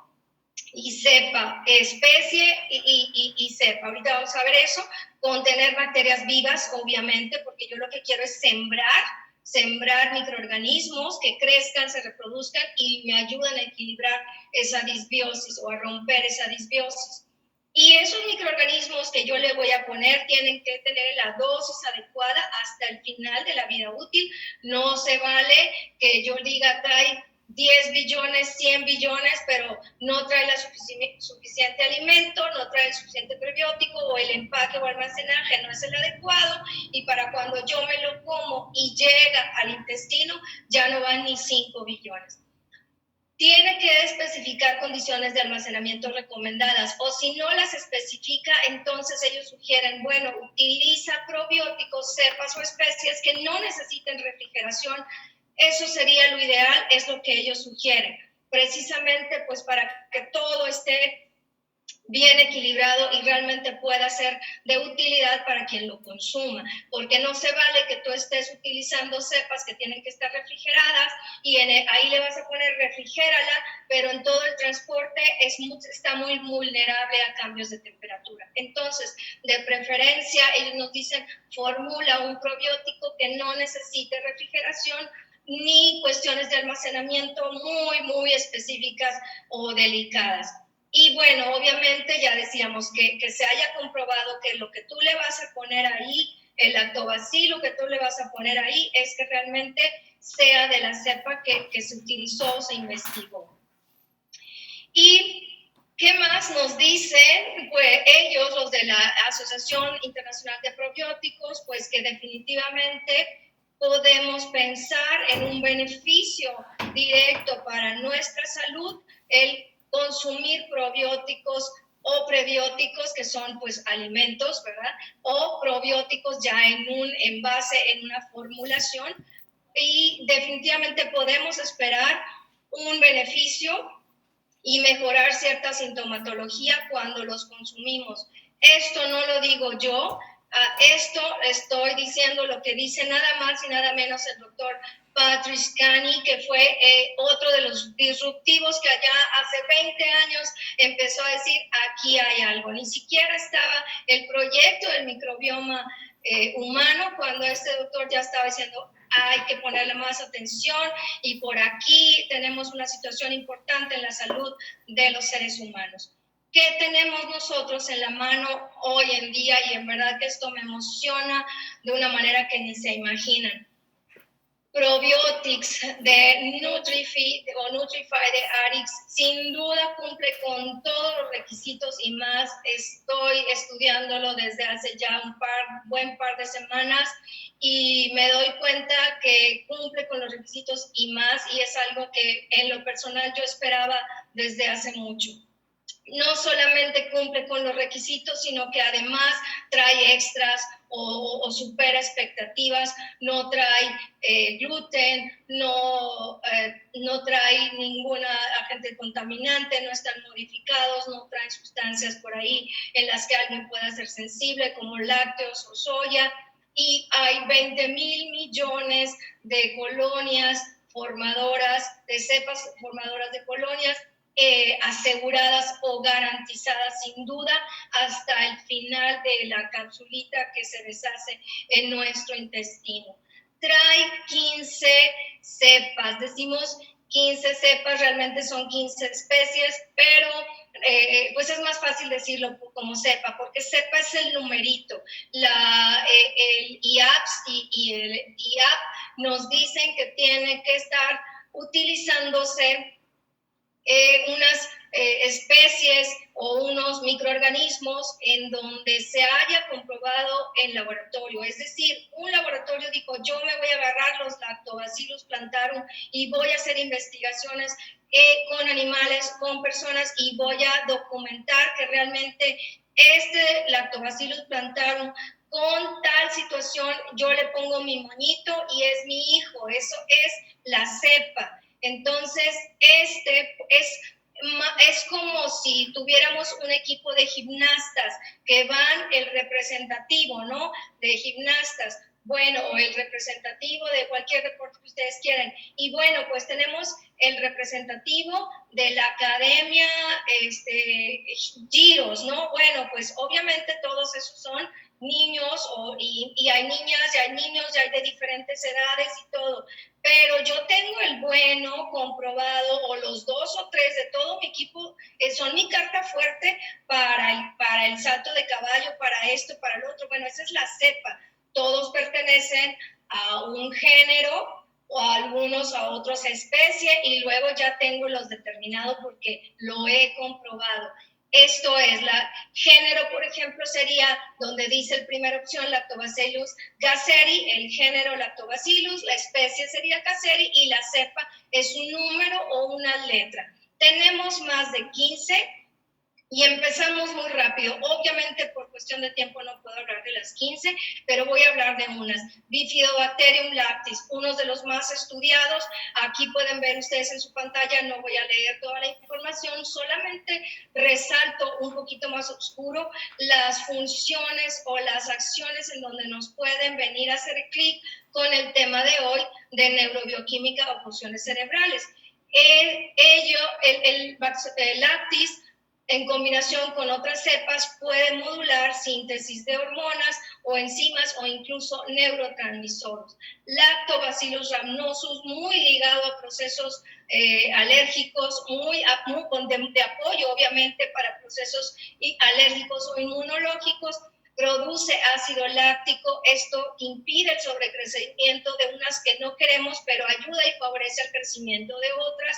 y cepa, especie y cepa. Ahorita vamos a ver eso. Contener bacterias vivas, obviamente, porque yo lo que quiero es sembrar microorganismos que crezcan, se reproduzcan y me ayudan a equilibrar esa disbiosis o a romper esa disbiosis. Y esos microorganismos que yo le voy a poner tienen que tener la dosis adecuada hasta el final de la vida útil. No se vale que yo diga trae 10 billones, 100 billones, pero no trae la suficiente alimento, no trae el suficiente prebiótico o el empaque o almacenaje no es el adecuado y para cuando yo me lo como y llega al intestino ya no van ni 5 billones. Tiene que especificar condiciones de almacenamiento recomendadas o si no las especifica, entonces ellos sugieren, bueno, utiliza probióticos, cepas o especies que no necesiten refrigeración. Eso sería lo ideal, es lo que ellos sugieren, precisamente pues para que todo esté bien equilibrado y realmente pueda ser de utilidad para quien lo consuma, porque no se vale que tú estés utilizando cepas que tienen que estar refrigeradas y ahí le vas a poner refrigérala, pero en todo el transporte está muy vulnerable a cambios de temperatura. Entonces, de preferencia, ellos nos dicen, formula un probiótico que no necesite refrigeración, ni cuestiones de almacenamiento muy específicas o delicadas. Y bueno, obviamente ya decíamos que se haya comprobado que lo que tú le vas a poner ahí, el lactobacilo que tú le vas a poner ahí, es que realmente sea de la cepa que se utilizó o se investigó. ¿Y qué más nos dicen? Pues ellos, los de la Asociación Internacional de Probióticos, pues que definitivamente podemos pensar en un beneficio directo para nuestra salud, el consumir probióticos o prebióticos, que son pues alimentos, ¿verdad? O probióticos ya en un envase, en una formulación, y definitivamente podemos esperar un beneficio y mejorar cierta sintomatología cuando los consumimos. Esto no lo digo yo, esto estoy diciendo lo que dice nada más y nada menos el doctor Patrick Scani, que fue otro de los disruptivos que allá hace 20 años empezó a decir, aquí hay algo. Ni siquiera estaba el proyecto del microbioma humano cuando este doctor ya estaba diciendo, hay que ponerle más atención y por aquí tenemos una situación importante en la salud de los seres humanos. ¿Qué tenemos nosotros en la mano hoy en día? Y en verdad que esto me emociona de una manera que ni se imaginan. Probiotics de Nutrify o Nutrify de Arix sin duda cumple con todos los requisitos y más. Estoy estudiándolo desde hace ya buen par de semanas y me doy cuenta que cumple con los requisitos y más, y es algo que en lo personal yo esperaba desde hace mucho. No solamente cumple con los requisitos, sino que además trae extras o supera expectativas, no trae gluten, no trae ninguna agente contaminante, no están modificados, no traen sustancias por ahí en las que alguien pueda ser sensible, como lácteos o soya, y hay 20,000 millones de colonias formadoras, de cepas formadoras de colonias, aseguradas o garantizadas sin duda hasta el final de la capsulita que se deshace en nuestro intestino. Trae 15 cepas, decimos 15 cepas, realmente son 15 especies, pero pues es más fácil decirlo como cepa, porque cepa es el numerito. El IAPS y el IAP nos dicen que tiene que estar utilizándose unas especies o unos microorganismos en donde se haya comprobado en laboratorio. Es decir, un laboratorio dijo, yo me voy a agarrar los Lactobacillus plantarum y voy a hacer investigaciones con animales, con personas, y voy a documentar que realmente este Lactobacillus plantarum con tal situación, yo le pongo mi moñito y es mi hijo. Eso es la cepa. Entonces, es como si tuviéramos un equipo de gimnastas que van el representativo, ¿no? De gimnastas, bueno, o el representativo de cualquier deporte que ustedes quieran. Y bueno, pues tenemos el representativo de la academia Giros, ¿no? Bueno, pues obviamente todos esos son niños y hay niñas y hay niños y hay de diferentes edades y todo, pero yo tengo el bueno comprobado, o los 2 o 3 de todo mi equipo, son mi carta fuerte para el salto de caballo, para esto, para lo otro. Bueno, esa es la cepa. Todos pertenecen a un género o a algunos a otros especie y luego ya tengo los determinados porque lo he comprobado. Esto es, la género, por ejemplo, sería donde dice la primera opción, Lactobacillus gasseri, el género Lactobacillus, la especie sería gasseri y la cepa es un número o una letra. Tenemos más de 15 y empezamos muy rápido. Obviamente, por cuestión de tiempo no puedo hablar de las 15, pero voy a hablar de unas. Bifidobacterium lactis, uno de los más estudiados. Aquí pueden ver ustedes en su pantalla, no voy a leer toda la información, solamente resalto un poquito más oscuro las funciones o las acciones en donde nos pueden venir a hacer clic con el tema de hoy de neurobioquímica o funciones cerebrales. El lactis, en combinación con otras cepas, puede modular síntesis de hormonas o enzimas o incluso neurotransmisores. Lactobacillus rhamnosus, muy ligado a procesos alérgicos, de apoyo obviamente para procesos alérgicos o inmunológicos, produce ácido láctico. Esto impide el sobrecrecimiento de unas que no queremos, pero ayuda y favorece el crecimiento de otras.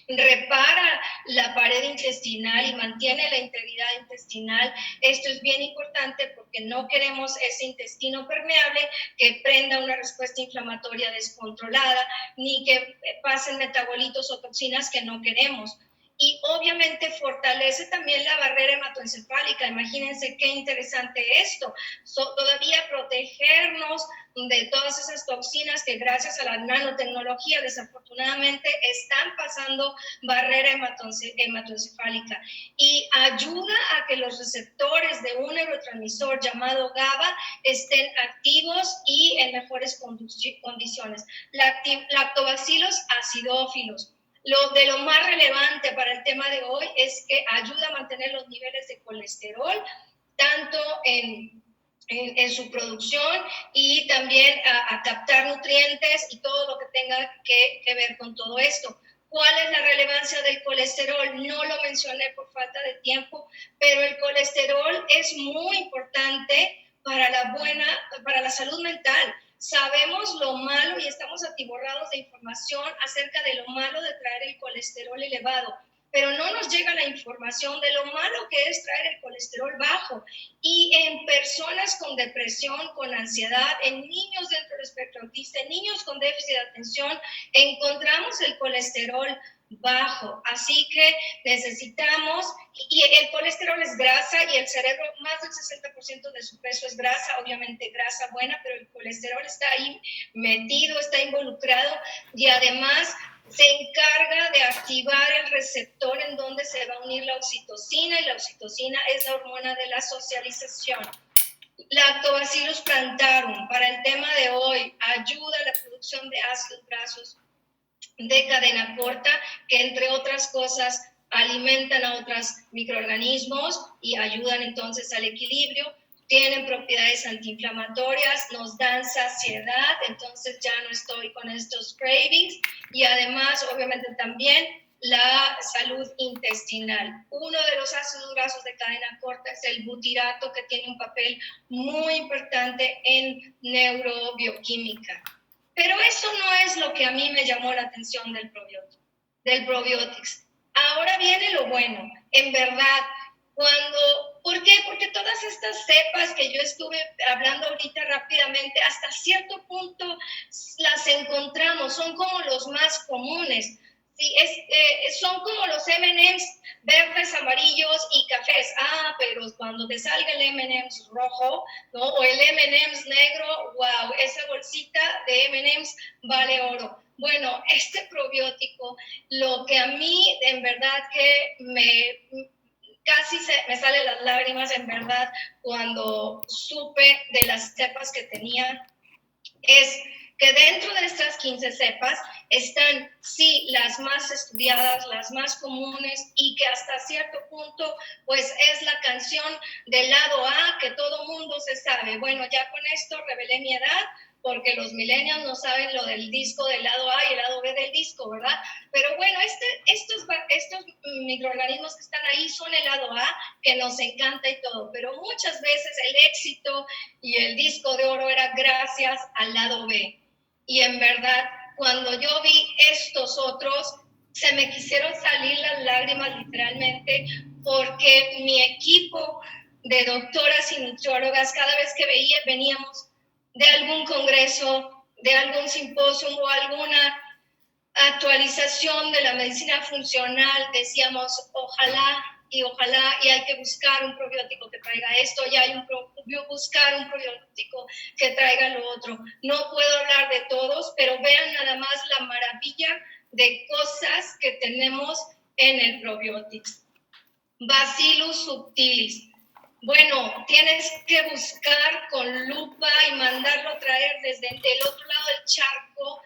Repara la pared intestinal y mantiene la integridad intestinal. Esto es bien importante porque no queremos ese intestino permeable que prenda una respuesta inflamatoria descontrolada, ni que pasen metabolitos o toxinas que no queremos. Y obviamente fortalece también la barrera hematoencefálica. Imagínense qué interesante esto. Todavía protegernos de todas esas toxinas que gracias a la nanotecnología desafortunadamente están pasando barrera hematoencefálica y ayuda a que los receptores de un neurotransmisor llamado GABA estén activos y en mejores condiciones. Lactobacillus acidófilos. Lo más relevante para el tema de hoy es que ayuda a mantener los niveles de colesterol, tanto en su producción y también a captar nutrientes y todo lo que tenga que ver con todo esto. ¿Cuál es la relevancia del colesterol? No lo mencioné por falta de tiempo, pero el colesterol es muy importante para la salud mental. Sabemos lo malo y estamos atiborrados de información acerca de lo malo de traer el colesterol elevado, pero no nos llega la información de lo malo que es traer el colesterol bajo. Y en personas con depresión, con ansiedad, en niños dentro del espectro autista, en niños con déficit de atención, encontramos el colesterol bajo. Así que necesitamos, y el colesterol es grasa y el cerebro, más del 60% de su peso es grasa, obviamente grasa buena, pero el colesterol está ahí metido, está involucrado y además se encarga de activar el receptor en donde se va a unir la oxitocina, y la oxitocina es la hormona de la socialización. Lactobacillus plantarum, para el tema de hoy, ayuda a la producción de ácidos grasos de cadena corta, que entre otras cosas alimentan a otros microorganismos y ayudan entonces al equilibrio. Tienen propiedades antiinflamatorias, nos dan saciedad, entonces ya no estoy con estos cravings, y además obviamente también la salud intestinal. Uno de los ácidos grasos de cadena corta es el butirato, que tiene un papel muy importante en neurobioquímica. Pero eso no es lo que a mí me llamó la atención del probiotics. Ahora viene lo bueno, en verdad. ¿Por qué? Porque todas estas cepas que yo estuve hablando ahorita rápidamente, hasta cierto punto las encontramos, son como los más comunes. Sí, son como los M&M's verdes, amarillos y cafés. Pero cuando te salga el M&M's rojo, ¿no? O el M&M's negro, wow, esa bolsita de M&M's vale oro. Bueno, este probiótico, lo que a mí en verdad que casi me salen las lágrimas en verdad cuando supe de las cepas que tenía, es que dentro de estas 15 cepas están, sí, las más estudiadas, las más comunes, y que hasta cierto punto, pues es la canción del lado A que todo mundo se sabe. Bueno, ya con esto revelé mi edad, porque los millennials no saben lo del disco del lado A y el lado B del disco, ¿verdad? Pero bueno, estos microorganismos que están ahí son el lado A, que nos encanta y todo, pero muchas veces el éxito y el disco de oro era gracias al lado B. Y en verdad, cuando yo vi estos otros, se me quisieron salir las lágrimas literalmente, porque mi equipo de doctoras y nutriólogas, cada vez que veníamos de algún congreso, de algún simposio o alguna actualización de la medicina funcional, decíamos ojalá, y hay que buscar un probiótico que traiga esto, y hay buscar un probiótico que traiga lo otro. No puedo hablar de todos, pero vean nada más la maravilla de cosas que tenemos en el probiótico. Bacillus subtilis. Bueno, tienes que buscar con lupa y mandarlo a traer desde el otro lado del charco,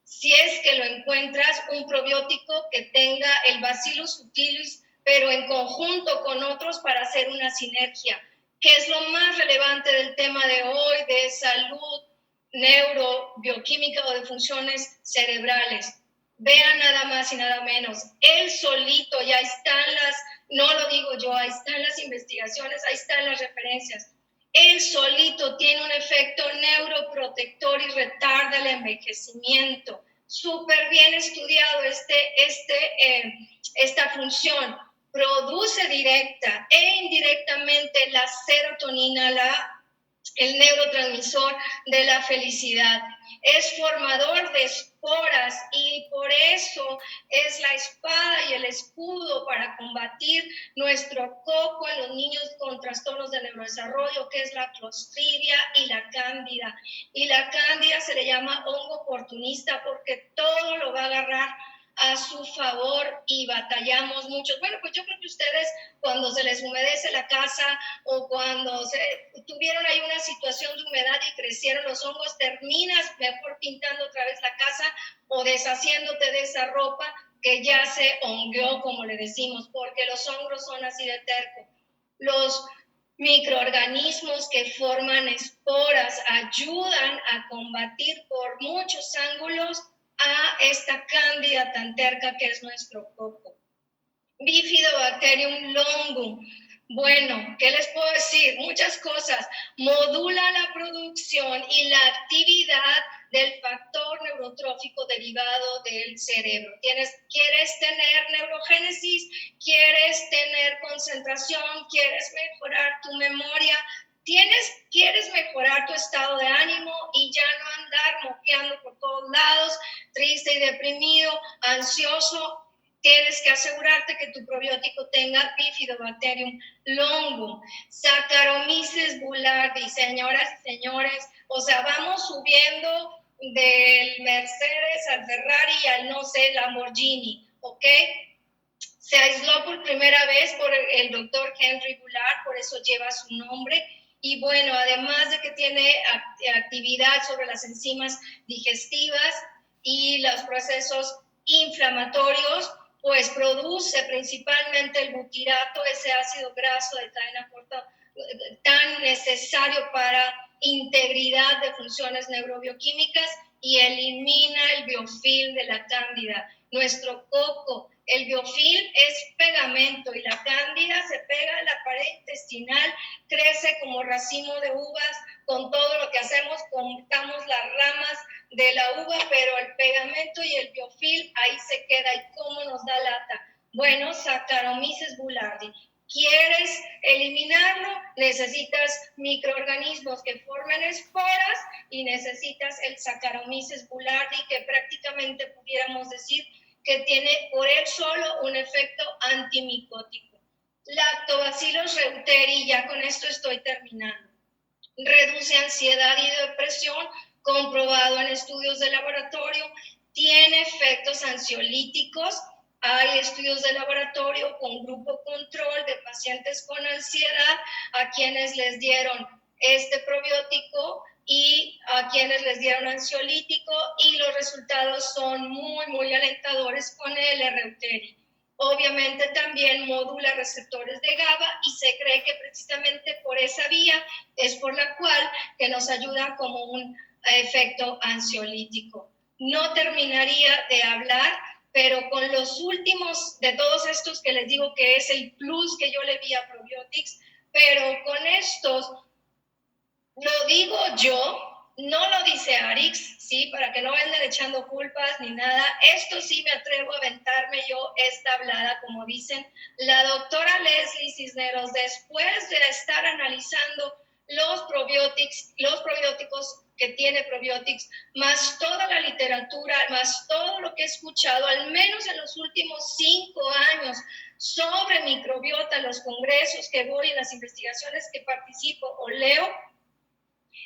si es que lo encuentras, un probiótico que tenga el Bacillus subtilis, pero en conjunto con otros para hacer una sinergia, que es lo más relevante del tema de hoy, de salud neurobioquímica o de funciones cerebrales. Vean nada más y nada menos, él solito, ya están no lo digo yo, ahí están las investigaciones, ahí están las referencias. Él solito tiene un efecto neuroprotector y retarda el envejecimiento. Súper bien estudiado esta función. Produce directa e indirectamente la serotonina, el neurotransmisor de la felicidad. Es formador de esporas y por eso es la espada y el escudo para combatir nuestro coco en los niños con trastornos de neurodesarrollo, que es la Clostridia y la Cándida. Y la Cándida se le llama hongo oportunista porque todo lo va a agarrar a su favor y batallamos mucho. Bueno, pues yo creo que ustedes cuando se les humedece la casa o cuando tuvieron ahí una situación de humedad y crecieron los hongos, terminas mejor pintando otra vez la casa o deshaciéndote de esa ropa que ya se hongueó, como le decimos, porque los hongos son así de terco. Los microorganismos que forman esporas ayudan a combatir por muchos ángulos a esta cándida tan terca que es nuestro coco. Bifidobacterium longum. Bueno, ¿qué les puedo decir? Muchas cosas. Modula la producción y la actividad del factor neurotrófico derivado del cerebro. ¿Quieres tener neurogénesis? ¿Quieres tener concentración? ¿Quieres mejorar tu memoria? ¿Quieres mejorar tu estado de ánimo y ya no andar moqueando por todos lados, triste y deprimido, ansioso? Tienes que asegurarte que tu probiótico tenga Bifidobacterium longum, Saccharomyces boulardii, señoras y señores. O sea, vamos subiendo del Mercedes al Ferrari y al, no sé, Lamborghini, ¿ok? Se aisló por primera vez por el doctor Henry Boulard, por eso lleva su nombre. Y bueno, además de que tiene actividad sobre las enzimas digestivas y los procesos inflamatorios, pues produce principalmente el butirato, ese ácido graso de cadena corta tan necesario para integridad de funciones neurobioquímicas y elimina el biofilm de la cándida. Nuestro coco, el biofilm es pegamento y la cándida se pega a la pared intestinal, crece como racimo de uvas. Con todo lo que hacemos, cortamos las ramas de la uva, pero el pegamento y el biofilm ahí se queda. ¿Y cómo nos da lata? Bueno, Saccharomyces boulardii. ¿Quieres eliminarlo? Necesitas microorganismos que formen esporas y necesitas el Saccharomyces boulardii, que prácticamente pudiéramos decir que tiene por él solo un efecto antimicótico. Lactobacillus reuteri, ya con esto estoy terminando. Reduce ansiedad y depresión, comprobado en estudios de laboratorio, tiene efectos ansiolíticos. Hay estudios de laboratorio con grupo control de pacientes con ansiedad a quienes les dieron este probiótico y a quienes les dieron ansiolítico, y los resultados son muy, muy alentadores con el L-reuteri. Obviamente también modula receptores de GABA y se cree que precisamente por esa vía es por la cual que nos ayuda como un efecto ansiolítico. No terminaría de hablar, pero con los últimos de todos estos que les digo que es el plus que yo le vi a Probiotics, pero con estos, lo digo yo, No lo dice Arix, ¿sí? Para que no vengan echando culpas ni nada. Esto sí me atrevo a aventarme yo esta hablada, como dicen la doctora Leslie Cisneros, después de estar analizando los probióticos que tiene Probiotics, más toda la literatura, más todo lo que he escuchado, al menos en los últimos 5 años, sobre microbiota, los congresos que voy, en las investigaciones que participo o leo,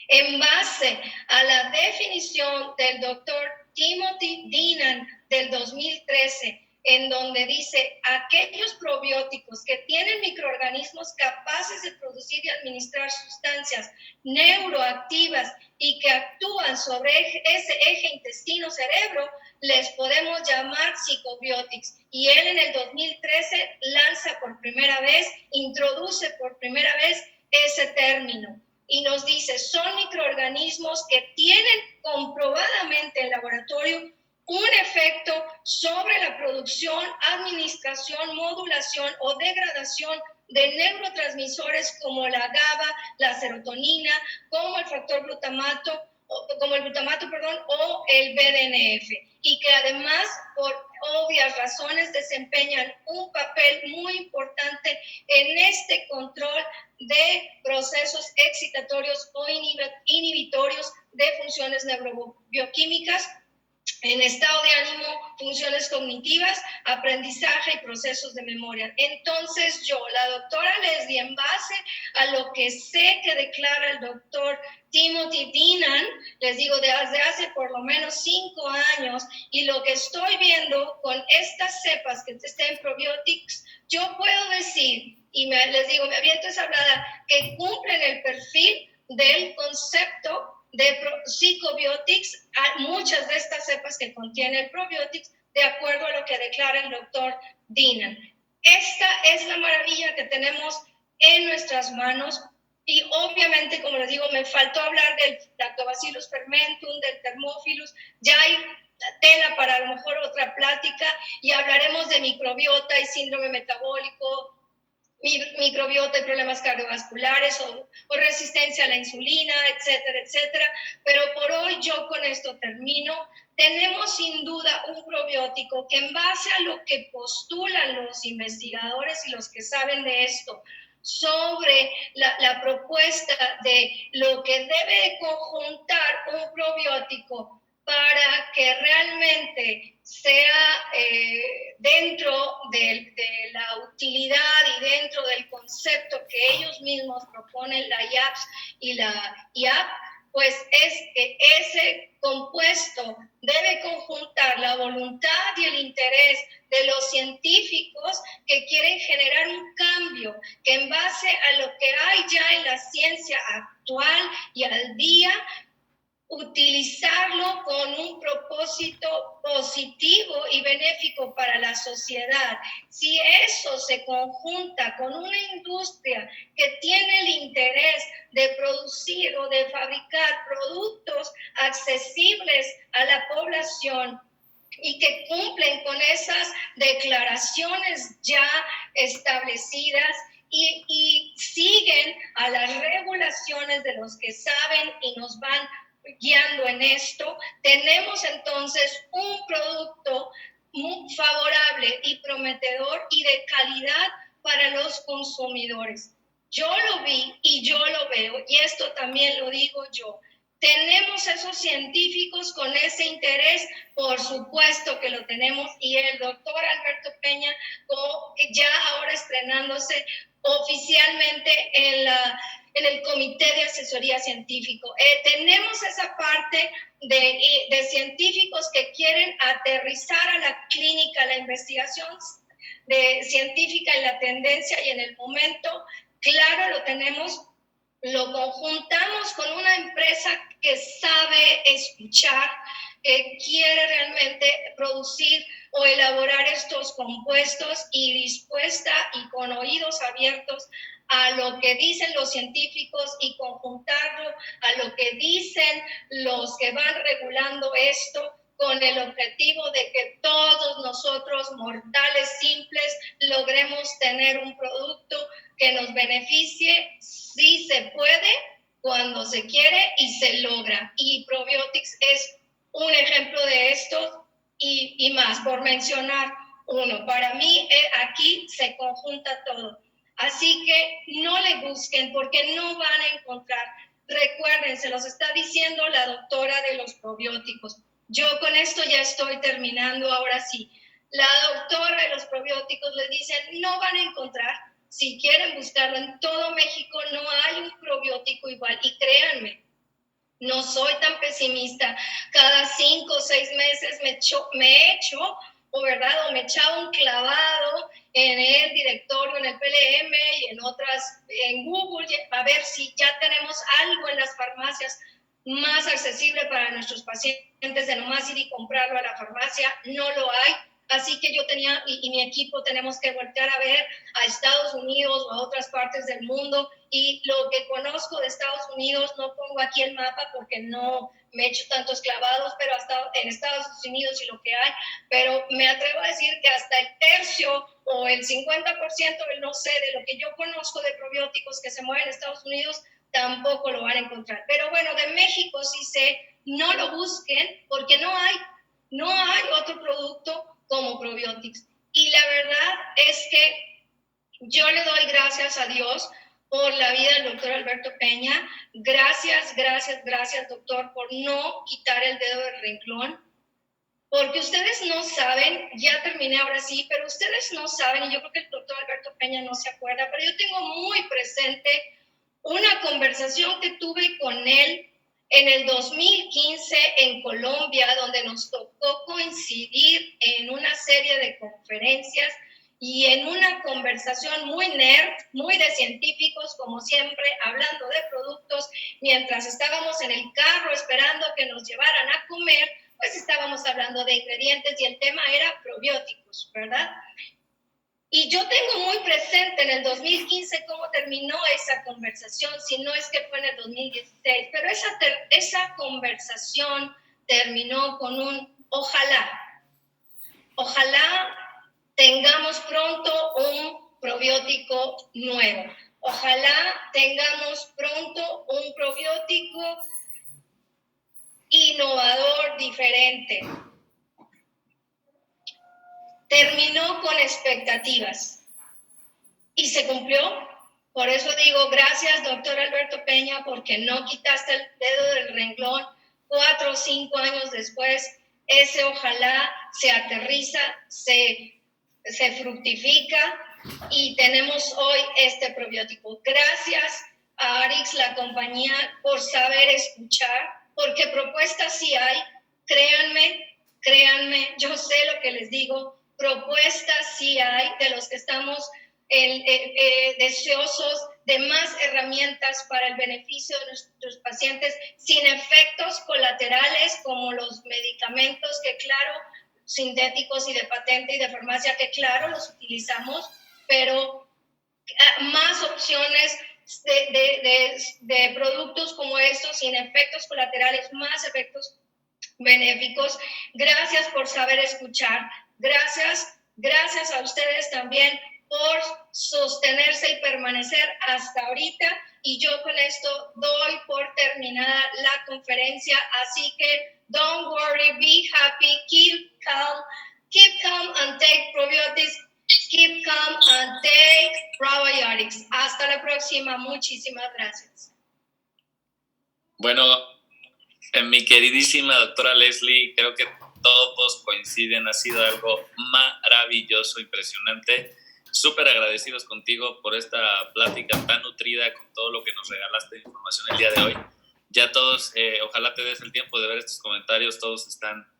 en base a la definición del doctor Timothy Deenan del 2013, en donde dice aquellos probióticos que tienen microorganismos capaces de producir y administrar sustancias neuroactivas y que actúan sobre ese eje intestino-cerebro, les podemos llamar psicobiotics. Y él en el 2013 lanza por primera vez, introduce por primera vez ese término. Y nos dice, son microorganismos que tienen comprobadamente en laboratorio un efecto sobre la producción, administración, modulación o degradación de neurotransmisores como la GABA, la serotonina, como el factor glutamato, o el BDNF, y que además, por obvias razones, desempeñan un papel muy importante en este control de procesos excitatorios o inhibitorios de funciones neurobioquímicas, en estado de ánimo, funciones cognitivas, aprendizaje y procesos de memoria. Entonces yo, la doctora Leslie, en base a lo que sé que declara el doctor Timothy Deenan, les digo, desde hace por lo menos 5 años, y lo que estoy viendo con estas cepas que están en Probiotics, yo puedo decir, y les digo, me aviento esa hablada, que cumplen el perfil del concepto de psicobiotics, muchas de estas cepas que contiene el probiotics, de acuerdo a lo que declara el doctor Deenan. Esta es la maravilla que tenemos en nuestras manos, y obviamente, como les digo, me faltó hablar del Lactobacillus fermentum, del Thermophilus, ya hay tela para a lo mejor otra plática, y hablaremos de microbiota y síndrome metabólico, microbiota y problemas cardiovasculares o resistencia a la insulina, etcétera, etcétera. Pero por hoy yo con esto termino. Tenemos sin duda un probiótico que, en base a lo que postulan los investigadores y los que saben de esto, sobre la propuesta de lo que debe conjuntar un probiótico para que realmente sea dentro de la utilidad y dentro del concepto que ellos mismos proponen, la IAPS y la IAP, pues es que ese compuesto debe conjuntar la voluntad y el interés de los científicos que quieren generar un cambio, que en base a lo que hay ya en la ciencia actual y al día, utilizarlo con un propósito positivo y benéfico para la sociedad. Si eso se conjunta con una industria que tiene el interés de producir o de fabricar productos accesibles a la población y que cumplen con esas declaraciones ya establecidas, y siguen a las regulaciones de los que saben y nos van guiando en esto, tenemos entonces un producto muy favorable y prometedor y de calidad para los consumidores. Yo lo vi y yo lo veo, y esto también lo digo yo. ¿Tenemos esos científicos con ese interés? Por supuesto que lo tenemos, y el doctor Alberto Peña, ya ahora estrenándose oficialmente en el Comité de Asesoría Científico. Tenemos esa parte de científicos que quieren aterrizar a la clínica, la investigación científica en la tendencia y en el momento. Claro, lo tenemos. Lo conjuntamos con una empresa que sabe escuchar, que quiere realmente producir o elaborar estos compuestos, y dispuesta y con oídos abiertos a lo que dicen los científicos y conjuntarlo a lo que dicen los que van regulando esto, con el objetivo de que todos nosotros, mortales simples, logremos tener un producto que nos beneficie. Sí se puede, cuando se quiere y se logra. Y Probiotics es un ejemplo de esto y más, por mencionar uno. Para mí aquí se conjunta todo. Así que no le busquen porque no van a encontrar. Recuerden, se los está diciendo la doctora de los probióticos. Yo con esto ya estoy terminando, ahora sí. La doctora de los probióticos les dice, no van a encontrar. Si quieren buscarlo en todo México, no hay un probiótico igual. Y créanme, no soy tan pesimista. Cada 5 o 6 meses me echo, o verdad, o me echaba un clavado en el directorio, en el PLM y en otras, en Google, a ver si ya tenemos algo en las farmacias más accesible para nuestros pacientes, de nomás ir y comprarlo a la farmacia. No lo hay. Así que yo tenía, y mi equipo tenemos que voltear a ver a Estados Unidos o a otras partes del mundo, y lo que conozco de Estados Unidos, no pongo aquí el mapa porque no me echo tantos clavados, pero hasta en Estados Unidos y lo que hay, pero me atrevo a decir que hasta el tercio o el 50%, no sé, de lo que yo conozco de probióticos que se mueven en Estados Unidos, tampoco lo van a encontrar. Pero bueno, de México sí sé, no lo busquen porque no hay otro producto como Probiotics. Y la verdad es que yo le doy gracias a Dios por la vida del doctor Alberto Peña. Gracias, doctor, por no quitar el dedo del renglón. Porque ustedes no saben, ya terminé ahora sí, pero ustedes no saben, y yo creo que el doctor Alberto Peña no se acuerda, pero yo tengo muy presente una conversación que tuve con él en el 2015 en Colombia, donde nos tocó coincidir en una serie de conferencias y en una conversación muy nerd, muy de científicos, como siempre, hablando de productos, mientras estábamos en el carro esperando que nos llevaran a comer, pues estábamos hablando de ingredientes y el tema era probióticos, ¿verdad? Y yo tengo muy presente en el 2015 cómo terminó esa conversación, si no es que fue en el 2016, pero esa conversación terminó con un ojalá tengamos pronto un probiótico nuevo. Ojalá tengamos pronto un probiótico innovador, diferente. Terminó con expectativas y se cumplió. Por eso digo, gracias, doctor Alberto Peña, porque no quitaste el dedo del renglón. 4 o 5 años después, ese ojalá se aterriza, se fructifica y tenemos hoy este probiótico. Gracias a Arix, la compañía, por saber escuchar, porque propuestas sí hay. Créanme, yo sé lo que les digo, propuestas sí hay de los que estamos deseosos de más herramientas para el beneficio de nuestros pacientes sin efectos colaterales como los medicamentos que claro, sintéticos y de patente y de farmacia que claro los utilizamos, pero más opciones de productos como estos sin efectos colaterales, más efectos benéficos. Gracias por saber escuchar. Gracias a ustedes también por sostenerse y permanecer hasta ahorita. Y yo con esto doy por terminada la conferencia. Así que don't worry, be happy, keep calm and take probiotics. Keep calm and take probiotics. Hasta la próxima. Muchísimas gracias. Bueno, mi queridísima doctora Leslie, creo que todos coinciden, ha sido algo maravilloso, impresionante. Súper agradecidos contigo por esta plática tan nutrida, con todo lo que nos regalaste de información el día de hoy. Ya todos, ojalá te des el tiempo de ver estos comentarios, todos están